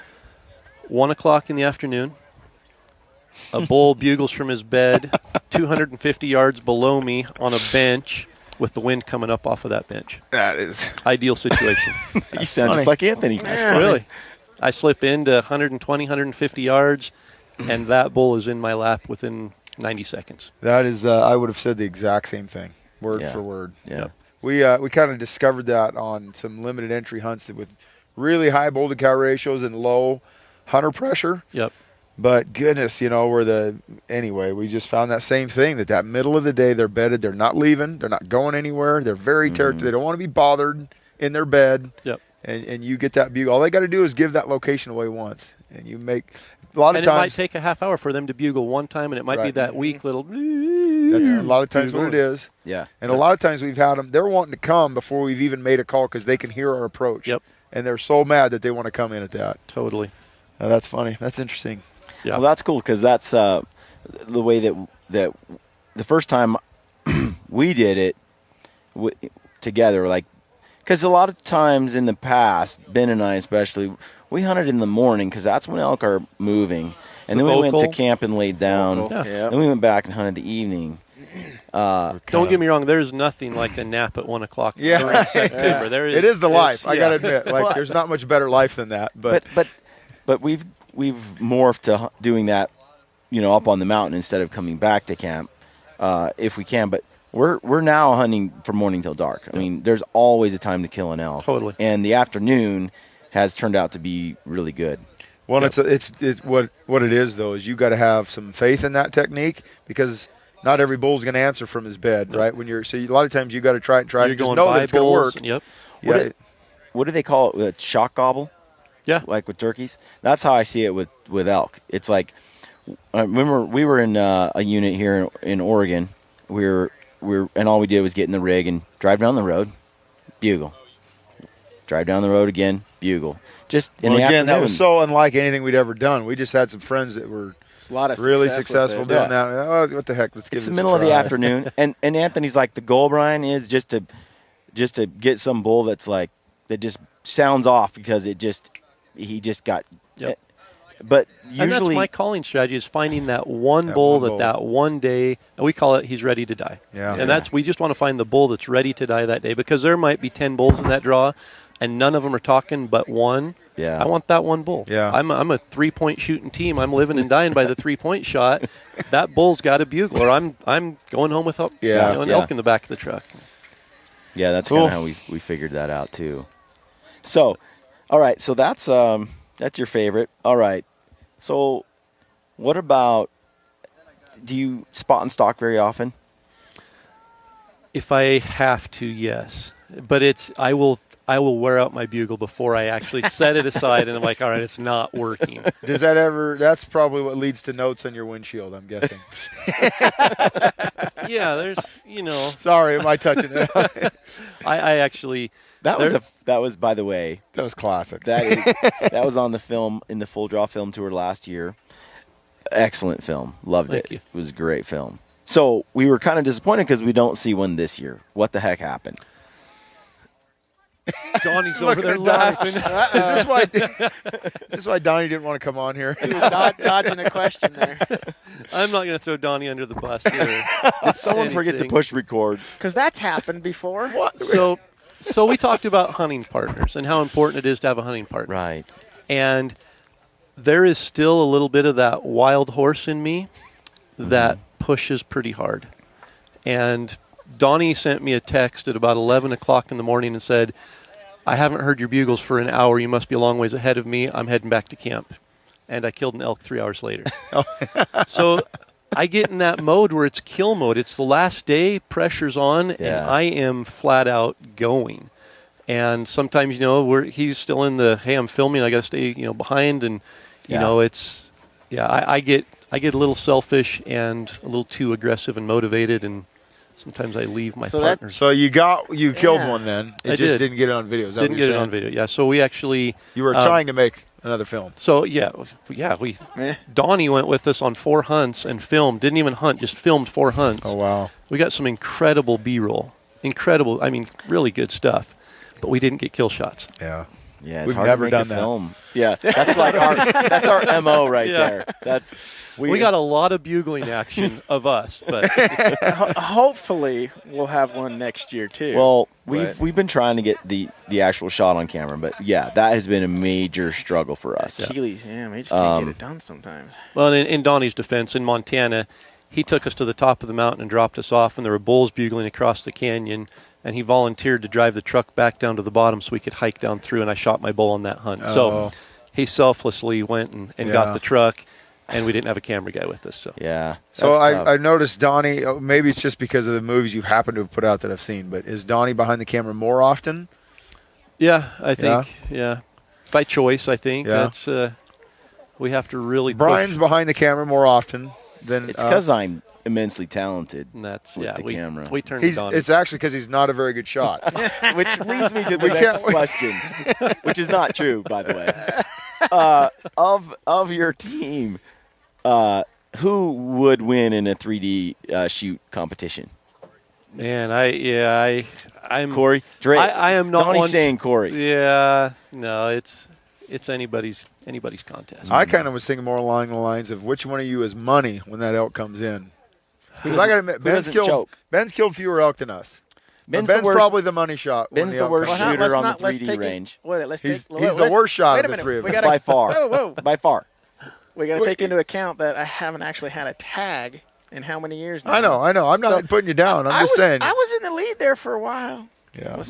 1 o'clock in the afternoon. A bull bugles from his bed 250 yards below me on a bench with the wind coming up off of that bench. That is ideal situation. You sound just like Anthony. Really. I slip into 120, 150 yards, and that bull is in my lap within 90 seconds. That is, I would have said the exact same thing, word for word. Yeah. We kind of discovered that on some limited entry hunts with really high bull to cow ratios and low hunter pressure. Yep. But goodness, anyway, we just found that same thing, that middle of the day, they're bedded, they're not leaving, they're not going anywhere, they're very they don't want to be bothered in their bed. Yep. And you get that bugle. All they got to do is give that location away once. And you make a lot of times. And it might take a half hour for them to bugle one time, and it might be that weak little. That's a lot of times what it is. Yeah. And a lot of times we've had them, they're wanting to come before we've even made a call because they can hear our approach. Yep. And they're so mad that they want to come in at that. Totally. That's funny. That's interesting. Yeah. Well, that's cool because that's the way that the first time we did it together, like, because a lot of times in the past, Ben and I especially, we hunted in the morning because that's when elk are moving, and then we went to camp and laid down. Yeah. Then we went back and hunted the evening. Don't get me wrong. There's nothing like a nap at 1 o'clock. Yeah. During September. It is the life. I got to admit, like, there's not much better life than that. But we've morphed to doing that, up on the mountain instead of coming back to camp, if we can. But we're now hunting from morning till dark. I mean, there's always a time to kill an elk. Totally. And the afternoon has turned out to be really good. Well, it's what it is though is you got to have some faith in that technique because not every bull's going to answer from his bed, right? When a lot of times you got to try and you're just know that it's going to work. Yep. Yeah. What do they call it? Shock gobble? Yeah. Like with turkeys? That's how I see it with elk. It's like, I remember we were in a unit here in Oregon. And all we did was get in the rig and drive down the road, bugle. Drive down the road again, bugle. Just in the afternoon. That was so unlike anything we'd ever done. We just had some friends that were really successful doing that. Oh, what the heck? Let's give it's this the middle of the afternoon, and Anthony's like, the goal, Brian, is just to get some bull that's like that just sounds off because he just got. Yep. But usually, and that's my calling strategy is finding that one bull that one day, and we call it he's ready to die. Yeah. And we just want to find the bull that's ready to die that day because there might be 10 bulls in that draw, and none of them are talking but one. Yeah. I want that one bull. Yeah. I'm a 3-point shooting team. I'm living and dying by the 3-point shot. That bull's got a bugle, or I'm going home with an elk in the back of the truck. Yeah, that's kind of how we figured that out too. So, all right, so that's your favorite. All right. So, what about, do you spot and stalk very often? If I have to, yes. But I will wear out my bugle before I actually set it aside and I'm like, all right, it's not working. Does that that's probably what leads to notes on your windshield, I'm guessing. Yeah, there's, Sorry, am I touching it? I actually. That was by the way. That was classic. That was on the film in the Full Draw Film Tour last year. Excellent film. Loved it. Thank you. It was a great film. So we were kind of disappointed because we don't see one this year. What the heck happened? Donnie's over there laughing. Is this why Donnie didn't want to come on here? He was dodging a question there. I'm not going to throw Donnie under the bus here. Did someone forget to push record? Because that's happened before. What? So we talked about hunting partners and how important it is to have a hunting partner. Right. And there is still a little bit of that wild horse in me that pushes pretty hard. And Donnie sent me a text at about 11 o'clock in the morning and said, I haven't heard your bugles for an hour. You must be a long ways ahead of me. I'm heading back to camp. And I killed an elk 3 hours later. So I get in that mode where it's kill mode. It's the last day, pressure's on, and I am flat out going. And sometimes, he's still in the, hey, I'm filming. I got to stay, behind. And, it's, I get a little selfish and a little too aggressive and motivated, and sometimes I leave my partners. So you killed one then. Didn't get it on video. Didn't get it on video. Yeah. So we actually. You were trying to make another film. So Donnie went with us on 4 hunts and filmed. Didn't even hunt, just filmed 4 hunts. Oh wow. We got some incredible B-roll. Incredible. I mean, really good stuff. But we didn't get kill shots. Yeah. Yeah, it's We've hard never to make done a that. film. Yeah, that's like our MO right there. We got a lot of bugling action of us, but Hopefully we'll have one next year too. Well, we've been trying to get the actual shot on camera, but yeah, that has been a major struggle for us. Achilles, we just can't get it done sometimes. Well, in Donnie's defense, in Montana, he took us to the top of the mountain and dropped us off, and there were bulls bugling across the canyon. and he volunteered to drive the truck back down to the bottom so we could hike down through, and I shot my bull on that hunt. So he selflessly went and got the truck, and we didn't have a camera guy with us. So So I noticed Donnie, maybe it's just because of the movies you happen to have put out that I've seen, but is Donnie behind the camera more often? Yeah, I think, by choice, I think. That's we have to really Brian's push. behind the camera more often than It's because I'm immensely talented. And that's, with the camera. We turn to Donnie. It's actually because he's not a very good shot. Which leads me to the next question, which is not true, by the way. Of your team, who would win in a 3D shoot competition? Man, I'm Corey. Drake. I am not Donnie's one saying Corey. Yeah, no, it's anybody's contest. I kind of was thinking more along the lines of which one of you is money when that elk comes in. Because I got to admit, Ben's killed fewer elk than us. Ben's probably the money shot. Ben's the worst shooter on the 3D range. He's the worst shot of the three of us. By far. By far. We got to take into account that I haven't actually had a tag in how many years now? I know. I'm not putting you down. I'm just saying. I was in the lead there for a while. Yeah,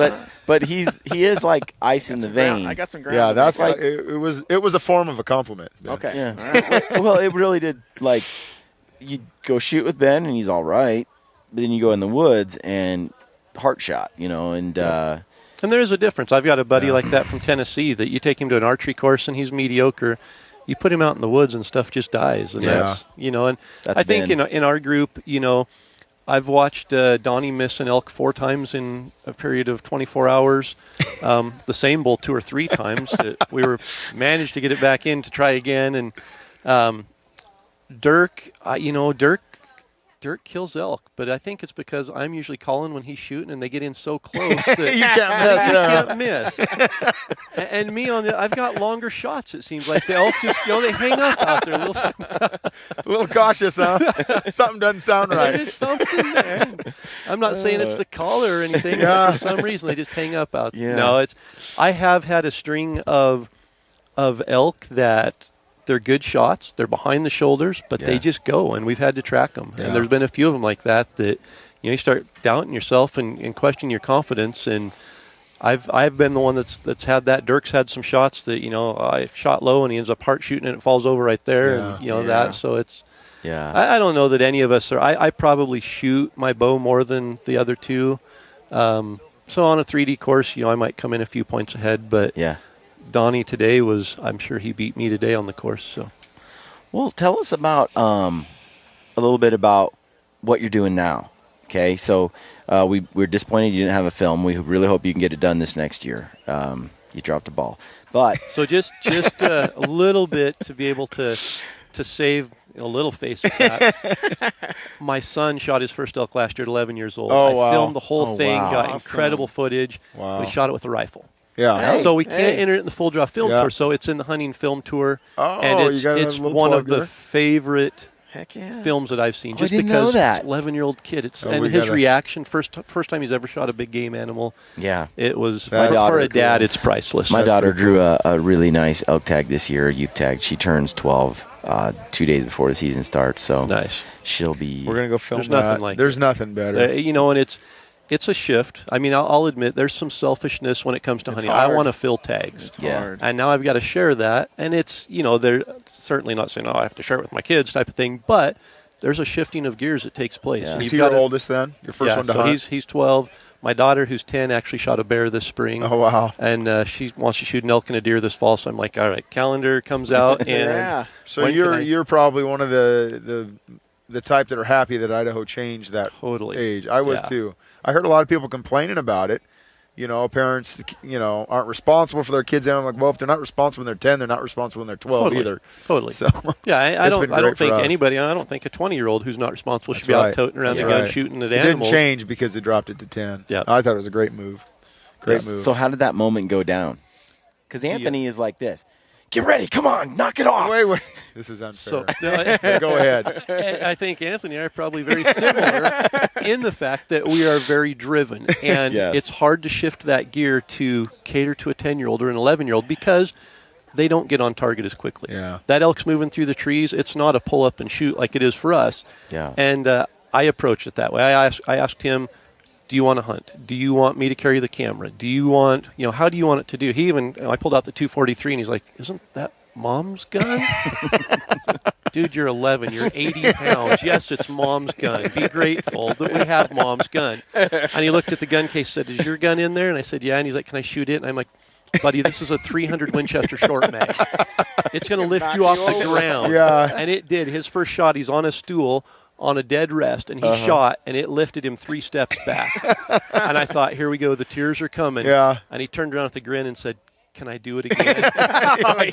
but he is like ice in the vein. I got some ground. Yeah, that's like it was a form of a compliment. Ben. Okay. Yeah. All right. Well, it really did. Like, you go shoot with Ben and he's all right, but then you go in the woods and heart shot, and there is a difference. I've got a buddy like that from Tennessee that you take him to an archery course and he's mediocre. You put him out in the woods and stuff just dies. And that's, and that's I think in our group, I've watched Donnie miss an elk 4 times in a period of 24 hours. The same bull 2 or 3 times. We managed to get it back in to try again. And Dirk, Dirk kills elk, but I think it's because I'm usually calling when he's shooting, and they get in so close that you can't miss. And me I've got longer shots. It seems like the elk just they hang up out there a little cautious, huh? Something doesn't sound right. There is something there. I'm not saying it's the collar or anything. But for some reason, they just hang up out there. Yeah. No, I have had a string of elk that. They're good shots. They're behind the shoulders, but they just go, and we've had to track them. Yeah. And there's been a few of them like that you start doubting yourself and questioning your confidence. And I've been the one that's had that. Dirk's had some shots that I shot low, and he ends up heart shooting, and it falls over right there, and that. So it's I don't know that any of us are. I probably shoot my bow more than the other two. So on a 3D course, I might come in a few points ahead, but Donnie today I'm sure he beat me today on the course. So, well, tell us about a little bit about what you're doing now. Okay, so we're disappointed you didn't have a film. We really hope you can get it done this next year. You dropped the ball, but so just a little bit to be able to save a little face with that. My son shot his first elk last year at 11 years old. I filmed the whole thing, got incredible footage. But he shot it with a rifle. Yeah. So we can't enter it in the Full Draw Film Tour, so it's in the hunting film tour. And it's one of the favorite films that I've seen. Just because it's an 11-year-old kid. His reaction, first time he's ever shot a big game animal. Yeah. It was, for a dad, it's priceless. My daughter drew a really nice elk tag this year, a youth tag. She turns 12 2 days before the season starts. So nice. She'll be. We're going to go film There's nothing like There's nothing better. And it's a shift. I mean, I'll admit there's some selfishness when it comes to hunting. Hard. I want to fill tags. It's hard. And now I've got to share that. And it's, they're certainly not saying, I have to share it with my kids type of thing. But there's a shifting of gears that takes place. Yeah. Is he your oldest then? Your first one to hunt? He's 12. My daughter, who's 10, actually shot a bear this spring. Oh, wow. And she wants to shoot an elk and a deer this fall. So I'm like, all right, calendar comes out. And So you're probably one of the type that are happy that Idaho changed that age. I was too. I heard a lot of people complaining about it. Parents, aren't responsible for their kids. And I'm like, well, if they're not responsible when they're 10, they're not responsible when they're 12 either. Totally. So I don't think anybody. I don't think a 20-year-old who's not responsible should be out toting around the gun shooting at animals. It didn't change because they dropped it to 10. Yeah. I thought it was a great move. Great move. So how did that moment go down? Because Anthony is like this. Get ready. Come on. Knock it off. Wait. This is unfair. Go ahead. I think Anthony and I are probably very similar in the fact that we are very driven. And it's hard to shift that gear to cater to a 10-year-old or an 11-year-old because they don't get on target as quickly. Yeah. That elk's moving through the trees. It's not a pull up and shoot like it is for us. Yeah. And I approached it that way. I asked him, Do you want to hunt? Do you want me to carry the camera? Do you want, how do you want it to do? He even, I pulled out the 243 and he's like, isn't that Mom's gun? Dude, you're 11. You're 80 pounds. Yes, it's Mom's gun. Be grateful that we have Mom's gun. And he looked at the gun case and said, is your gun in there? And I said, yeah. And he's like, can I shoot it? And I'm like, buddy, this is a 300 Winchester short mag. It's going to lift you off the ground. Yeah. And it did. His first shot, he's on a stool on a dead rest, and he shot, and it lifted him 3 steps back. And I thought, here we go. The tears are coming. Yeah. And he turned around with a grin and said, can I do it again?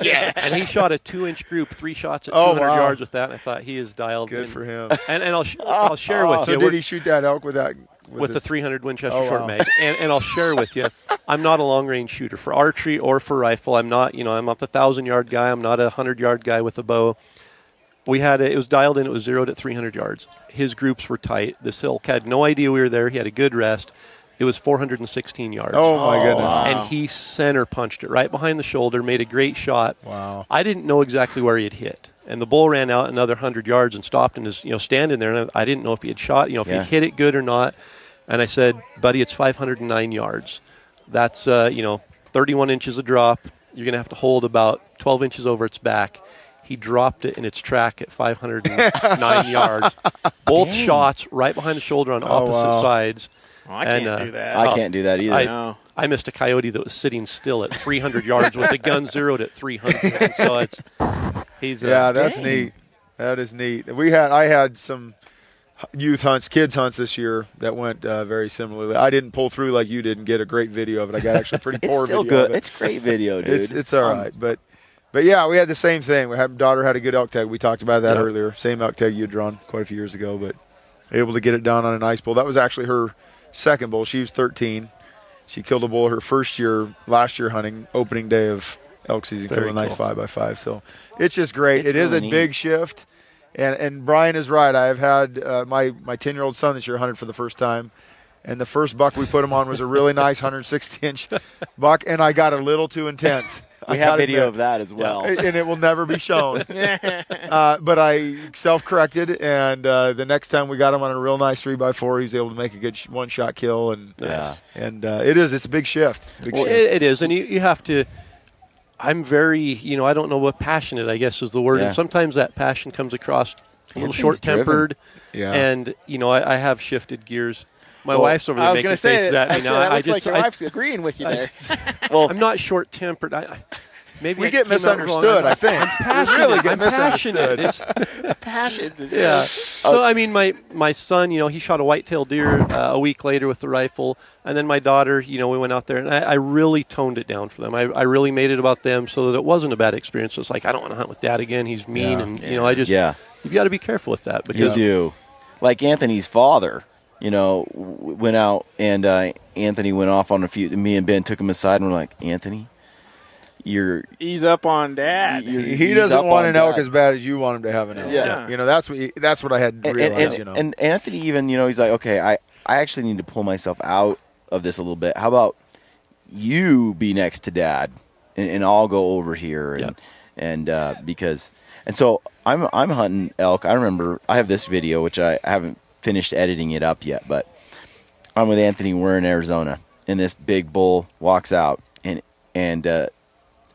Yeah. And he shot a 2-inch group, 3 shots at 200 yards with that, and I thought he is dialed in. Good for him. And I'll share with you. So did he shoot that elk with that? With the 300 Winchester Oh, short wow. mag. And I'll share with you, I'm not a long-range shooter. For archery or for rifle, I'm not the 1,000-yard guy. I'm not a 100-yard guy with a bow. It was dialed in. It was zeroed at 300 yards. His groups were tight. This elk had no idea we were there. He had a good rest. It was 416 yards. Oh, my goodness. Wow. And he center punched it right behind the shoulder, made a great shot. Wow. I didn't know exactly where he had hit. And the bull ran out another 100 yards and stopped and is, standing there. And I didn't know if he had shot, if he hit it good or not. And I said, buddy, it's 509 yards. That's, 31 inches of drop. You're going to have to hold about 12 inches over its back. He dropped it in its track at 509 yards. Both shots right behind the shoulder on opposite sides. Oh, I can't do that. I can't do that either. No. I missed a coyote that was sitting still at 300 yards with the gun zeroed at 300. And so he's that's neat. That is neat. I had some youth hunts, kids hunts this year that went very similarly. I didn't pull through like you did and get a great video of it. I got actually pretty It's poor still video good. of it. It's great video, dude. It's all right, but yeah, we had the same thing. Daughter had a good elk tag. We talked about that earlier. Same elk tag you had drawn quite a few years ago, but able to get it done on a nice bull. That was actually her second bull. She was 13. She killed a bull her last year hunting, opening day of elk season. Killed a nice 5x5. So it's just great. It's It is really a neat. big shift. And Brian is right. I have had my 10-year-old son this year hunted for the first time. And the first buck we put him on was a really nice 160-inch buck, and I got a little too intense. We have video of that as well. And it will never be shown. But I self-corrected, and the next time we got him on a real nice 3x4, he was able to make a good one-shot kill. And it's a big shift. It's a big shift. It is, and you have to. I'm very, I don't know what passionate, I guess is the word. Yeah. And sometimes that passion comes across a little Anthony's short-tempered. Yeah. And, I have shifted gears. My wife's over there I was making going to say faces at me now. that looks like your wife's agreeing with you there. Well, I'm not short-tempered. Maybe We I get came out wrong. misunderstood, I think. Passionate. We really get I'm passionate. misunderstood. Passion. Yeah. So, my son, he shot a white-tailed deer a week later with the rifle. And then my daughter, we went out there. And I really toned it down for them. I really made it about them so that it wasn't a bad experience. It's like, I don't want to hunt with Dad again. He's mean. And, you've got to be careful with that. Because You do. Like Anthony's father, went out and Anthony went off on a few. Me and Ben took him aside and we're like, Anthony, He's up on Dad. He doesn't want an elk as bad as you want him to have an elk. Yeah. That's what I had to realize. And Anthony even, he's like, okay, I actually need to pull myself out of this a little bit. How about you be next to Dad, and I'll go over here, and so I'm hunting elk. I remember I have this video which I haven't finished editing it up yet, but I'm with Anthony. We're in Arizona, and this big bull walks out, and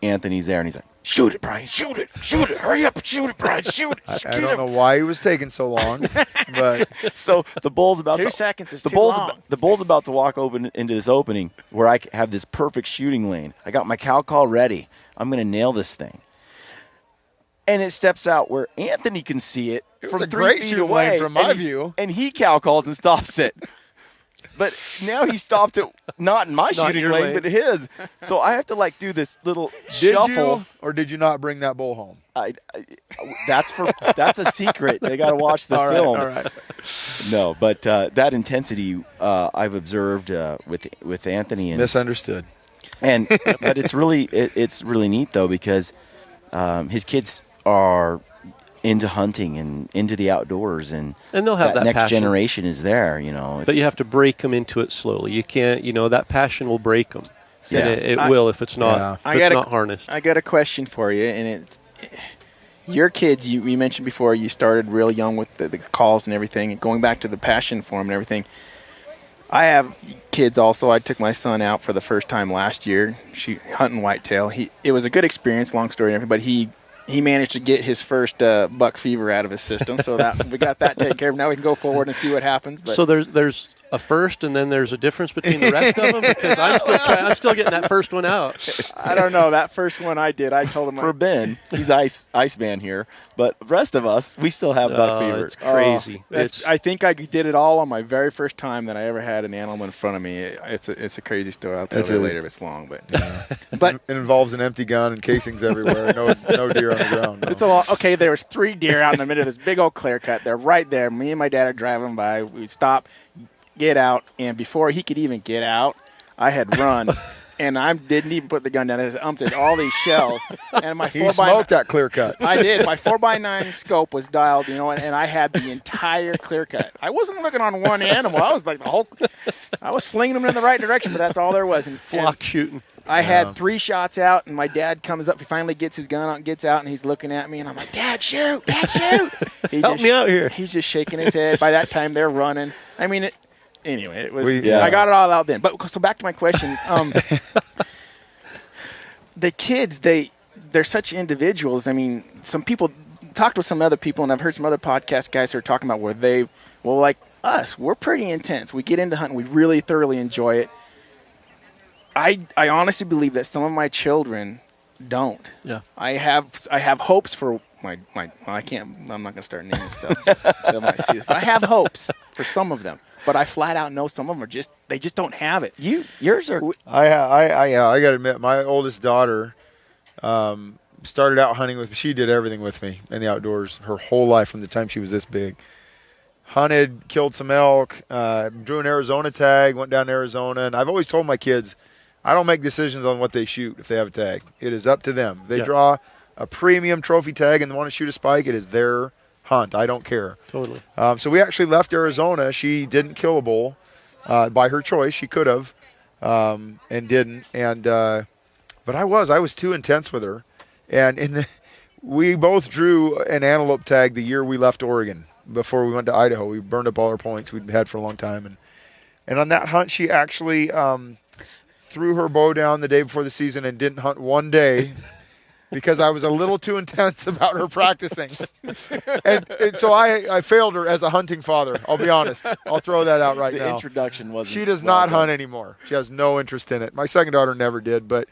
Anthony's there, and he's like, shoot it, Brian, shoot it, hurry up, shoot it, Brian, shoot it. I don't know why he was taking so long, but so the bull's about 2 seconds is the too bull's long. The bull's about to walk into this opening where I have this perfect shooting lane. I got my cow call ready. I'm going to nail this thing. And it steps out where Anthony can see it It was from a 3 great feet shooting away. lane from my and view. And he cow calls and stops it. But now he stopped it not in my shooting your lane, lane. but his. So I have to do this little did shuffle. you or did you not bring that bull home? That's a secret. They got to watch the film. All right. No, but that intensity I've observed with Anthony and Misunderstood. but it's really neat though because his kids are into hunting and into the outdoors and they'll have that next passion. generation is there, But you have to break them into it slowly. You can't, that passion will break them. Yeah. And it will if it's not harnessed. I got a question for you, and it's your kids. You mentioned before you started real young with the calls and everything, and going back to the passion for them and everything. I have kids also. I took my son out for the first time last year, hunting whitetail. It was a good experience, long story and everything, but he managed to get his first buck fever out of his system, so that we got that taken care of. Now we can go forward and see what happens. But. So there's a first, and then there's a difference between the rest of them, because I'm still getting that first one out. I don't know. That first one I did. I told him for Ben, he's Iceman here, but the rest of us, we still have buck fever. It's crazy. I think I did it all on my very first time that I ever had an animal in front of me. It's a crazy story. I'll tell you later if it's long, but but it involves an empty gun and casings everywhere. No deer on the ground. No. It's okay. There was 3 deer out in the middle of this big old clear cut. They're right there. Me and my dad are driving by. We stop, get out, and before he could even get out, I had run, and I didn't even put the gun down. I just emptied all these shells, and my he smoked that clear cut. I did. My 4x9 scope was dialed, and I had the entire clear cut. I wasn't looking on one animal. I was like I was flinging them in the right direction, but that's all there was. And flock shooting. I had 3 shots out, and my dad comes up. He finally gets his gun out, gets out, and he's looking at me, and I'm like, Dad, shoot! Dad, shoot! Help me out here. He's just shaking his head. By that time, they're running. I mean, anyway, it was. I got it all out then. But so back to my question. The kids, they're such individuals. I mean, some people talked with some other people, and I've heard some other podcast guys who are talking about where like us, we're pretty intense. We get into hunting. We really thoroughly enjoy it. I honestly believe that some of my children don't. Yeah. I have hopes for I'm not going to start naming stuff. But I have hopes for some of them. But I flat out know some of them they just don't have it. Yours are. I got to admit, my oldest daughter started out hunting with me. She did everything with me in the outdoors her whole life from the time she was this big. Hunted, killed some elk, drew an Arizona tag, went down to Arizona. And I've always told my kids, I don't make decisions on what they shoot if they have a tag. It is up to them. If they draw a premium trophy tag and they want to shoot a spike, it is their hunt. I don't care. Totally. So we actually left Arizona. She didn't kill a bull by her choice. She could have and didn't. And but I was too intense with her. And we both drew an antelope tag the year we left Oregon before we went to Idaho. We burned up all our points we'd had for a long time. And on that hunt, she actually threw her bow down the day before the season and didn't hunt one day because I was a little too intense about her practicing. and so I failed her as a hunting father. I'll be honest. I'll throw that out right now. The introduction wasn't. She does not hunt anymore. She has no interest in it. My second daughter never did, but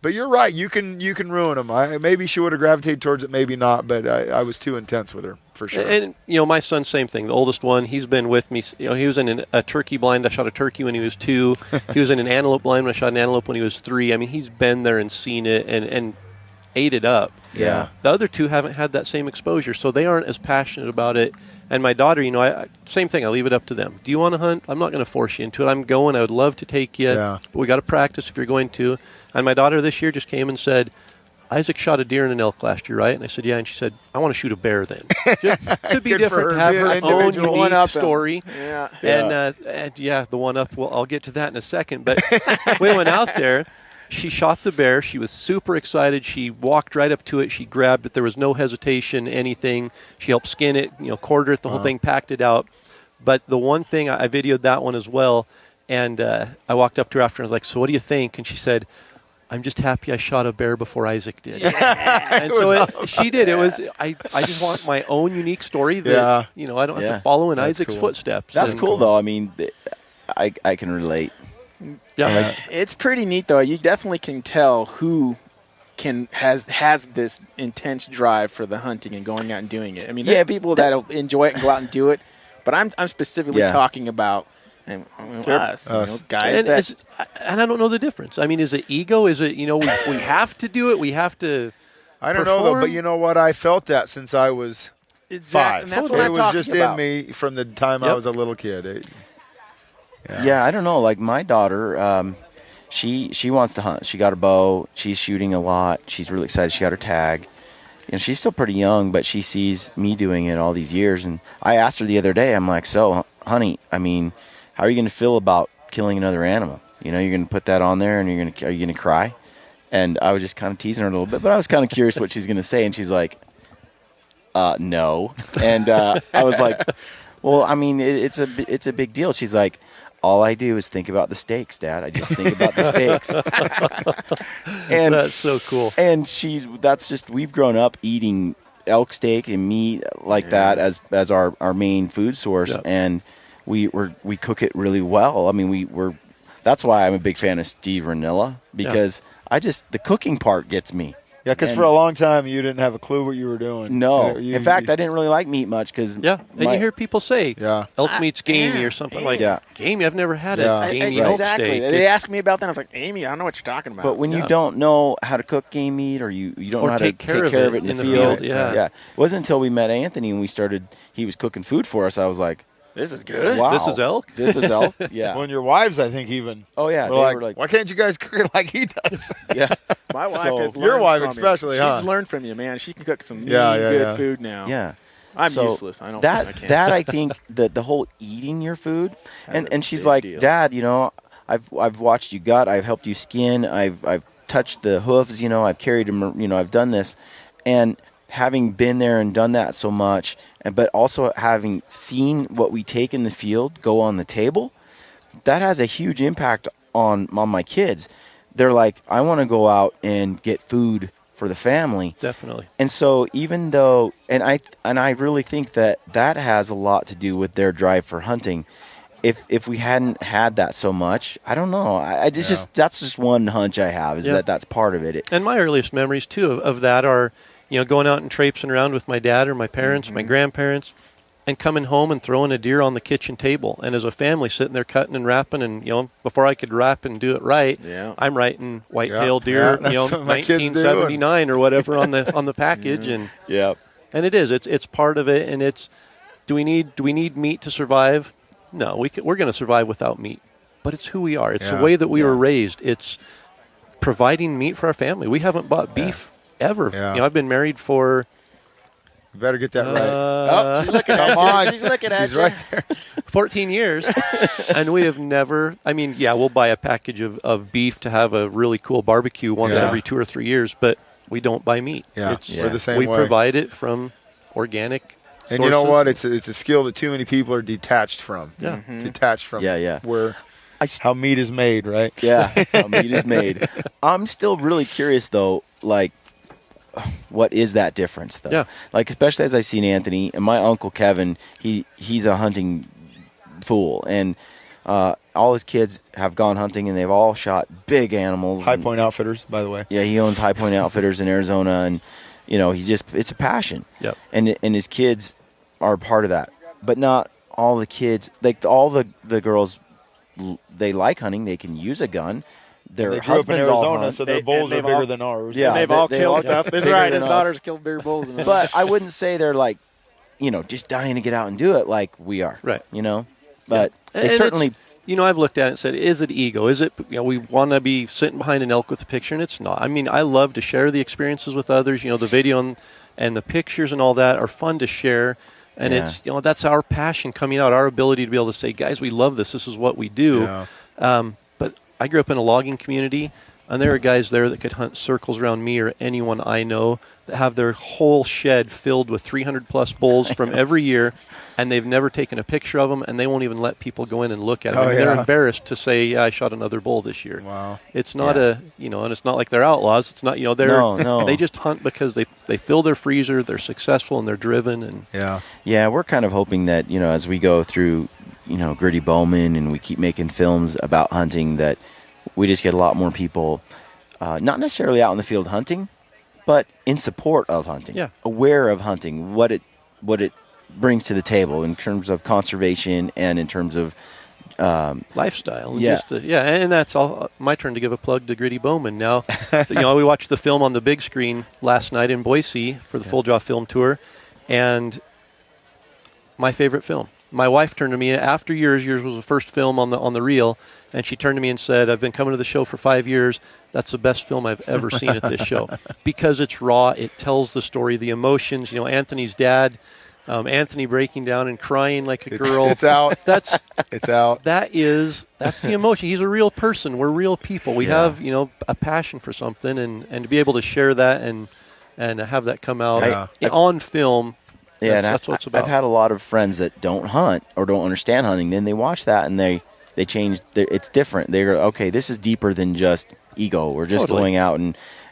you're right. You can ruin them. Maybe she would have gravitated towards it, maybe not. But I was too intense with her for sure. And my son, same thing. The oldest one, he's been with me. He was in a turkey blind. I shot a turkey when he was 2. He was in an antelope blind when I shot an antelope when he was 3. I mean, he's been there and seen it and ate it up. Yeah. The other 2 haven't had that same exposure, so they aren't as passionate about it. And my daughter, same thing. I leave it up to them. Do you want to hunt? I'm not going to force you into it. I'm going. I would love to take you, but we got to practice if you're going to. And my daughter this year just came and said, Isaac shot a deer and an elk last year, right? And I said, yeah. And she said, I want to shoot a bear then. Just to be different, to have her own unique story. Yeah. And the one-up, well, I'll get to that in a second. But we went out there. She shot the bear. She was super excited. She walked right up to it. She grabbed it. There was no hesitation, anything. She helped skin it, quarter it, the whole thing, packed it out. But the one thing, I videoed that one as well, and I walked up to her after and I was like, so what do you think? And she said, I'm just happy I shot a bear before Isaac did. And so she did. It was, I just want my own unique story that, I don't have to follow in Isaac's footsteps. That's cool, though. I mean, I can relate. Yeah, it's pretty neat though. You definitely can tell who has this intense drive for the hunting and going out and doing it. I mean, there are people that'll enjoy it and go out and do it, but I'm specifically talking about us, guys. And I don't know the difference. I mean, is it ego? Is it we have to do it? We have to. I don't know though, but you know what? I felt that since I was 5. And that's what I'm it was talking just about. in me from the time I was a little kid. Yeah, I don't know. Like my daughter, she wants to hunt. She got a bow. She's shooting a lot. She's really excited. She got her tag. She's still pretty young, but she sees me doing it all these years. And I asked her the other day, I'm like, so, honey, I mean, how are you going to feel about killing another animal? You're going to put that on there, and are you going to cry? And I was just kind of teasing her a little bit, but I was kind of curious what she's going to say. And she's like, no. And I was like, well, I mean, it's a big deal. She's like, all I do is think about the steaks, Dad. I just think about the steaks. And that's so cool. And we've grown up eating elk steak and meat like that as our main food source. Yep. And we cook it really well. I mean, that's why I'm a big fan of Steve Ranilla, because the cooking part gets me. Yeah, because for a long time you didn't have a clue what you were doing. No. In fact, I didn't really like meat much because and you hear people say elk meat's gamey or something like that. Gamey? I've never had a gamey elk steak. They asked me about that. I was like, Amy, I don't know what you're talking about. But when you don't know how to cook game meat, or you don't know how to take care of it in the field. It wasn't until we met Anthony and he was cooking food for us, I was like, this is good. Wow. This is elk? This is elk? Yeah. When your wives, I think, even. Oh, yeah. Were like, why can't you guys cook it like he does? Yeah. My wife has learned your wife from especially, you. huh? She's learned from you, man. She can cook some good food now. Yeah. I'm useless. I don't. That I can't. that I think the whole eating your food, and she's like, deal. Dad, I've watched you gut. I've helped you skin. I've touched the hoofs. I've carried them. I've done this, and having been there and done that so much, but also having seen what we take in the field go on the table, that has a huge impact on my kids. They're like, I want to go out and get food for the family. Definitely. And so even though, and I really think that has a lot to do with their drive for hunting. If we hadn't had that so much, I don't know. That's just one hunch I have, is that's part of it. And my earliest memories too of that are, going out and traipsing around with my dad or my parents, my grandparents, and coming home and throwing a deer on the kitchen table. And as a family sitting there cutting and wrapping, and before I could wrap and do it right, I'm writing white-tailed deer, 1979 or whatever on the package. And and it's part of it. And it's, do we need meat to survive? No, we're going to survive without meat. But it's who we are. It's the way that we were raised. It's providing meat for our family. We haven't bought beef ever. I've been married for. You better get that right. She's looking at you. She's looking at you. Right there. 14 years, and we have never. I mean, we'll buy a package of beef to have a really cool barbecue once every 2 or 3 years, but we don't buy meat. We're the same way. We provide it from organic. And you know what? It's a skill that too many people are detached from. Yeah. Detached from. Where how meat is made, right? Yeah, how meat is made. I'm still really curious though, like, what is that difference though? Yeah. Like, especially as I've seen Anthony and my uncle Kevin, he's a hunting fool, and all his kids have gone hunting and they've all shot big animals. High Point Outfitters, by the way. Yeah, he owns High Point Outfitters in Arizona, and it's a passion. Yep. And his kids are part of that. But not all the kids, like all the girls, they like hunting, they can use a gun. Their they grew up in husbands all Arizona, hunt. so their bulls are bigger than ours. Yeah, and they've all killed stuff. That's right. His daughters killed bigger bulls than us. But I wouldn't say they're like, just dying to get out and do it like we are. Right. But they certainly. I've looked at it and said, is it ego? Is it, we want to be sitting behind an elk with a picture, and it's not. I mean, I love to share the experiences with others. The video and the pictures and all that are fun to share. And it's, that's our passion coming out, our ability to be able to say, guys, we love this. This is what we do. Yeah. But I grew up in a logging community, and there are guys there that could hunt circles around me or anyone I know that have their whole shed filled with 300-plus bulls from every year, and they've never taken a picture of them, and they won't even let people go in and look at them. They're embarrassed to say, I shot another bull this year. Wow. It's not and it's not like they're outlaws. It's not, they just hunt because they fill their freezer, they're successful, and they're driven. And Yeah, we're kind of hoping that, as we go through, Gritty Bowman and we keep making films about hunting, that we just get a lot more people, not necessarily out in the field hunting, but in support of hunting, aware of hunting, what it brings to the table in terms of conservation and in terms of lifestyle. And that's all my turn to give a plug to Gritty Bowman. Now, we watched the film on the big screen last night in Boise for the Full Jaw Film Tour, and my favorite film. My wife turned to me after yours was the first film on the reel, and she turned to me and said, I've been coming to the show for 5 years. That's the best film I've ever seen at this show because it's raw. It tells the story, the emotions. Anthony's dad, Anthony breaking down and crying like a girl. It's out. It's out. That's the emotion. He's a real person. We're real people. We have, a passion for something, and to be able to share that and have that come out on film. Yeah, that's what it's about. I've had a lot of friends that don't hunt or don't understand hunting. Then they watch that and they They changed. It's different. They go, okay, this is deeper than just ego or just going out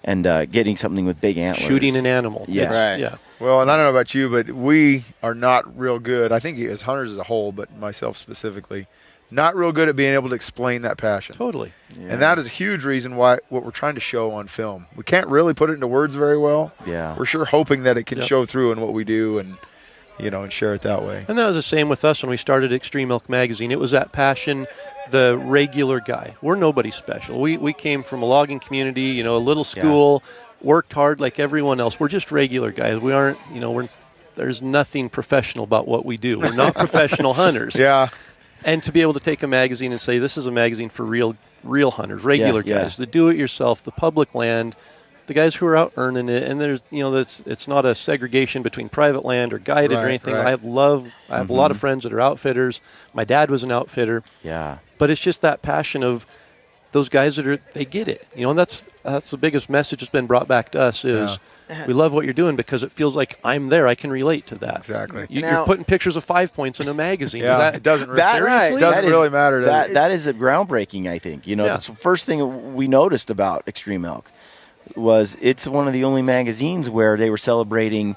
and getting something with big antlers. Shooting an animal. Yeah. Right. Yeah. Well, and I don't know about you, but we are not real good. I think as hunters as a whole, but myself specifically, not real good at being able to explain that passion. Totally. Yeah. And that is a huge reason why what we're trying to show on film. We can't really put it into words very well. Yeah. We're sure hoping that it can Yep. show through in what we do and, and share it that way. And that was the same with us when we started Extreme Elk Magazine. It was that passion, the regular guy. We're nobody special. We came from a logging community, a little school, worked hard like everyone else. We're just regular guys. We aren't, there's nothing professional about what we do. We're not professional hunters. Yeah. And to be able to take a magazine and say, this is a magazine for real hunters, regular guys, the do-it-yourself, the public land, the guys who are out earning it. And there's, it's not a segregation between private land or guided or anything. Right. I have a lot of friends that are outfitters. My dad was an outfitter. Yeah. But it's just that passion of those guys they get it. And that's the biggest message that's been brought back to us is we love what you're doing because it feels like I'm there. I can relate to that. Exactly. You're putting pictures of 5 points in a magazine. Yeah, it doesn't really, seriously? it doesn't really matter. Does it? That is a groundbreaking, I think. That's the first thing we noticed about Extreme Elk was it's one of the only magazines where they were celebrating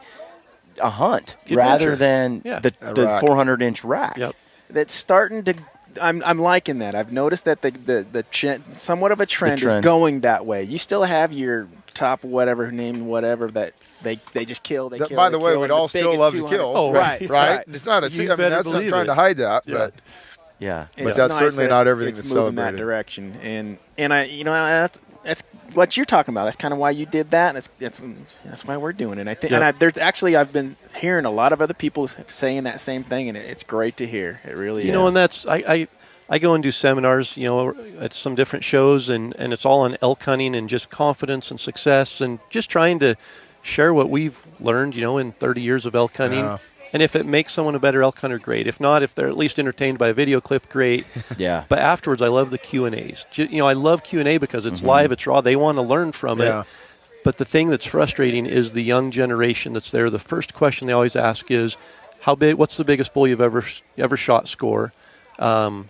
a hunt rather than the 400-inch rack. Yep. That's starting to. I'm liking that. I've noticed that the somewhat of a trend is going that way. You still have your top whatever that they just kill. They kill. By the way, kill, we'd all still love to kill. Oh, right. It's not a. You that's better not believe trying it. to hide that, but Yeah. But that's certainly not everything it's that's moving celebrated. that direction. And I that's what you're talking about. That's kind of why you did that. And that's why we're doing it. I think. And there's actually I've been hearing a lot of other people saying that same thing, and it's great to hear. It really is. And that's I go and do seminars, at some different shows, and it's all on elk hunting and just confidence and success and just trying to share what we've learned, in 30 years of elk hunting. Yeah. And if it makes someone a better elk hunter, great. If not, if they're at least entertained by a video clip, great. Yeah. But afterwards, I love the Q&As. I love Q&A because it's live, it's raw. They want to learn from it. But the thing that's frustrating is the young generation that's there. The first question they always ask is, what's the biggest bull you've ever shot score? What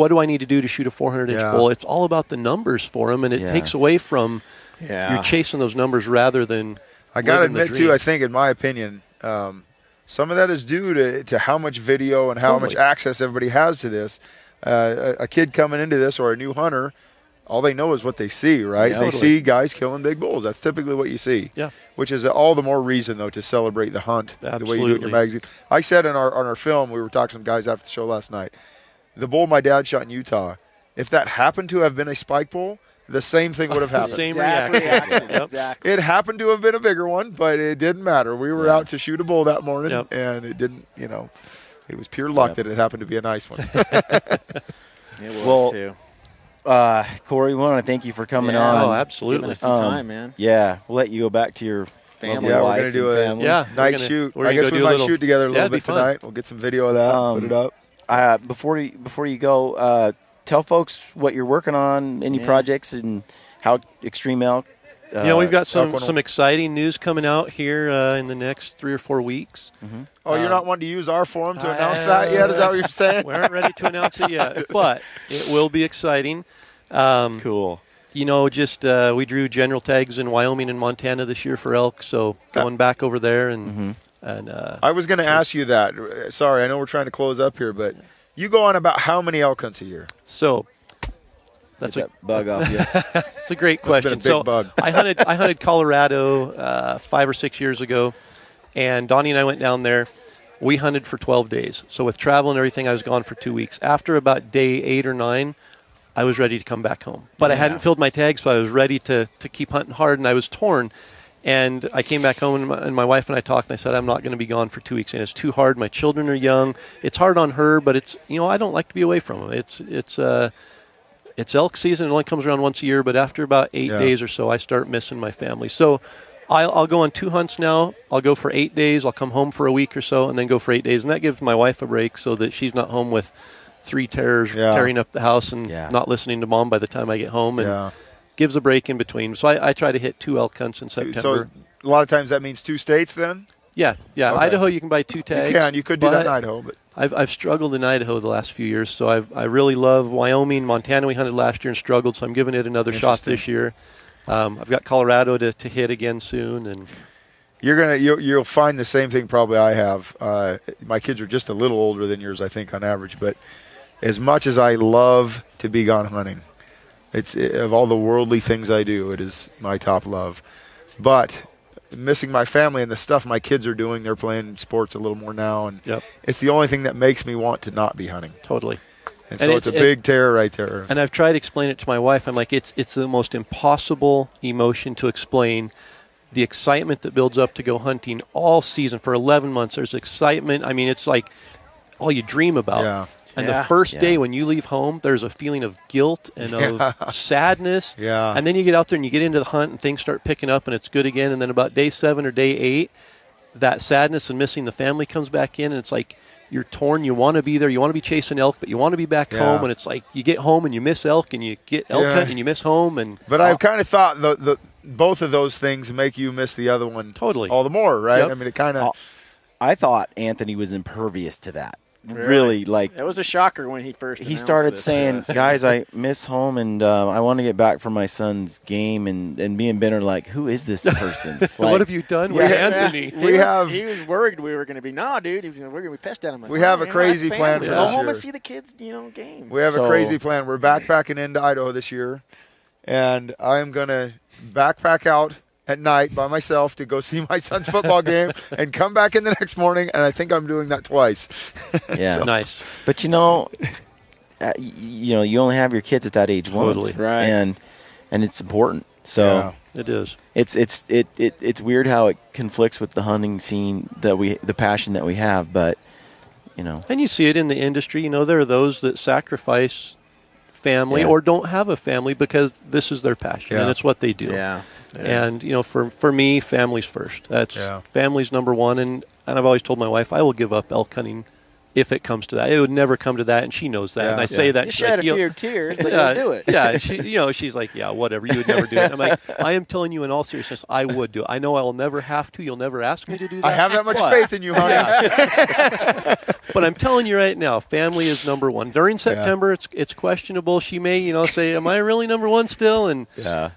do I need to do to shoot a 400-inch bull? It's all about the numbers for them, and it takes away from you're chasing those numbers rather than I got to living the admit, dream. too, I think, in my opinion, some of that is due to how much video and how much access everybody has to this. A kid coming into this or a new hunter, all they know is what they see, right? Yeah, they totally. see guys killing big bulls. That's typically what you see. Yeah. Which is all the more reason, though, to celebrate the hunt the way you do it in your Absolutely. magazine. I said on our film, we were talking to some guys after the show last night, the bull my dad shot in Utah, if that happened to have been a spike bull, the same thing would have happened. Same Exactly. reaction. Yep. Exactly. It happened to have been a bigger one, but it didn't matter. We were out to shoot a bull that morning, Yep. and it didn't, it was pure luck that it happened to be a nice one. It was too. Corey, we want to thank you for coming Yeah. on. Oh, and- absolutely. Giving us some time, man. Yeah, we'll let you go back to your Family. Yeah, we're wife going to do and a family. Yeah. night shoot. we're I gonna guess go we do a might little- shoot together a little it'd be bit fun. tonight. We'll get some video of that, put it up. Before you go, tell folks what you're working on, any projects, and how Extreme Elk. We've got Elk some exciting news coming out here in the next 3 or 4 weeks. Oh, you're not wanting to use our forum to announce that yet? Is that what you're saying? We aren't ready to announce it yet, but it will be exciting. Cool. We drew general tags in Wyoming and Montana this year for elk, so going back over there and I was going to ask you that. Sorry, I know we're trying to close up here, but you go on about how many elk hunts a year? so that's Get that bug off you. It's a great It's been a question. big So bug. I hunted Colorado 5 or 6 years ago, and Donnie and I went down there. We hunted for 12 days. So with travel and everything, I was gone for 2 weeks. After about day 8 or 9, I was ready to come back home. But I hadn't filled my tags, so I was ready to keep hunting hard, and I was torn. And I came back home, and my wife and I talked, and I said, I'm not going to be gone for 2 weeks, and it's too hard. My children are young. It's hard on her, but it's, I don't like to be away from them. It's elk season. It only comes around once a year, but after about 8 days or so, I start missing my family. So I'll go on 2 hunts now. I'll go for 8 days. I'll come home for a week or so, and then go for 8 days. And that gives my wife a break so that she's not home with 3 terrors tearing up the house and not listening to mom by the time I get home. And gives a break in between. So I try to hit 2 elk hunts in September. So a lot of times that means 2 states then? Yeah. Okay. Idaho, you can buy 2 tags. You could do that in Idaho. But I've struggled in Idaho the last few years, so I really love Wyoming. Montana we hunted last year and struggled, so I'm giving it another shot this year. I've got Colorado to hit again soon, and you'll find the same thing probably I have. My kids are just a little older than yours, I think, on average. But as much as I love to be gone hunting, of all the worldly things I do, it is my top love. But missing my family and the stuff my kids are doing, they're playing sports a little more now, and it's the only thing that makes me want to not be hunting. Totally. And so it's a big tear right there. And I've tried to explain it to my wife. I'm like, it's the most impossible emotion to explain. The excitement that builds up to go hunting all season for 11 months. There's excitement. I mean, it's like all you dream about. Yeah. And the first day when you leave home, there's a feeling of guilt and of sadness. Yeah. And then you get out there and you get into the hunt and things start picking up and it's good again. And then about day 7 or day 8, that sadness and missing the family comes back in, and it's like you're torn. You want to be there. You want to be chasing elk, but you want to be back home. And it's like you get home and you miss elk, and you get elk hunt and you miss home. But I've kind of thought both of those things make you miss the other one all the more, right? Yep. I mean, it kind of. I thought Anthony was impervious to that. Really, like it was a shocker when he first. He started saying, "Guys, I miss home, and I want to get back for my son's game." And me and Ben are like, "Who is this person? Like, what have you done with Anthony?" He was worried we were going to be. No, dude, we're going to be pissed at him. Like, we have a crazy plan for this Go home year. and see the kids, games. We have a crazy plan. We're backpacking into Idaho this year, and I'm going to backpack out at night by myself to go see my son's football game and come back in the next morning, and I think I'm doing that twice. Yeah. Nice. But you only have your kids at that age once. Right. And it's important. So it is. It's weird how it conflicts with the hunting scene the passion that we have, but And you see it in the industry. There are those that sacrifice family or don't have a family because this is their passion and it's what they do. Yeah. And for me, family's first. That's family's number one. And I've always told my wife I will give up elk hunting if it comes to that. It would never come to that, and she knows that. And I say that you shed a few tears, but you'll do it. Yeah, she's like, yeah, whatever. You would never do it. I'm like, I am telling you in all seriousness, I would do it. I know I will never have to. You'll never ask me to do that. I have that much faith in you, honey. Yeah. But I'm telling you right now, family is number one. During September, it's questionable. She may, say, am I really number one still? And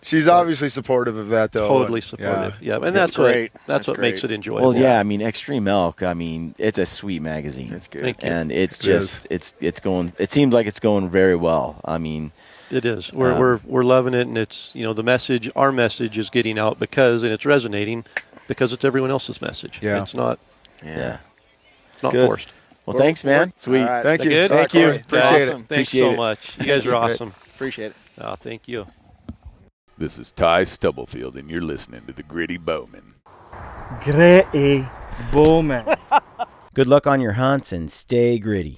she's obviously supportive of that, though. Totally supportive. Yeah, and that's great. That's what makes it enjoyable. Well, yeah, I mean, Extreme Elk. I mean, it's a sweet magazine. That's good. Thank you. And it's it's going. It seems like it's going very well. I mean, it is. We're loving it, and it's the message. Our message is getting out and it's resonating because it's everyone else's message. Yeah. It's not. Yeah. It's not Good. forced. Well, thanks, man. Sweet. Right. Thank you. Good? Thank you. Appreciate Appreciate it. Thanks so much. You guys are awesome. Appreciate it. Oh, thank you. This is Ty Stubblefield, and you're listening to the Gritty Bowman. Gritty Bowman. Good luck on your hunts and stay gritty.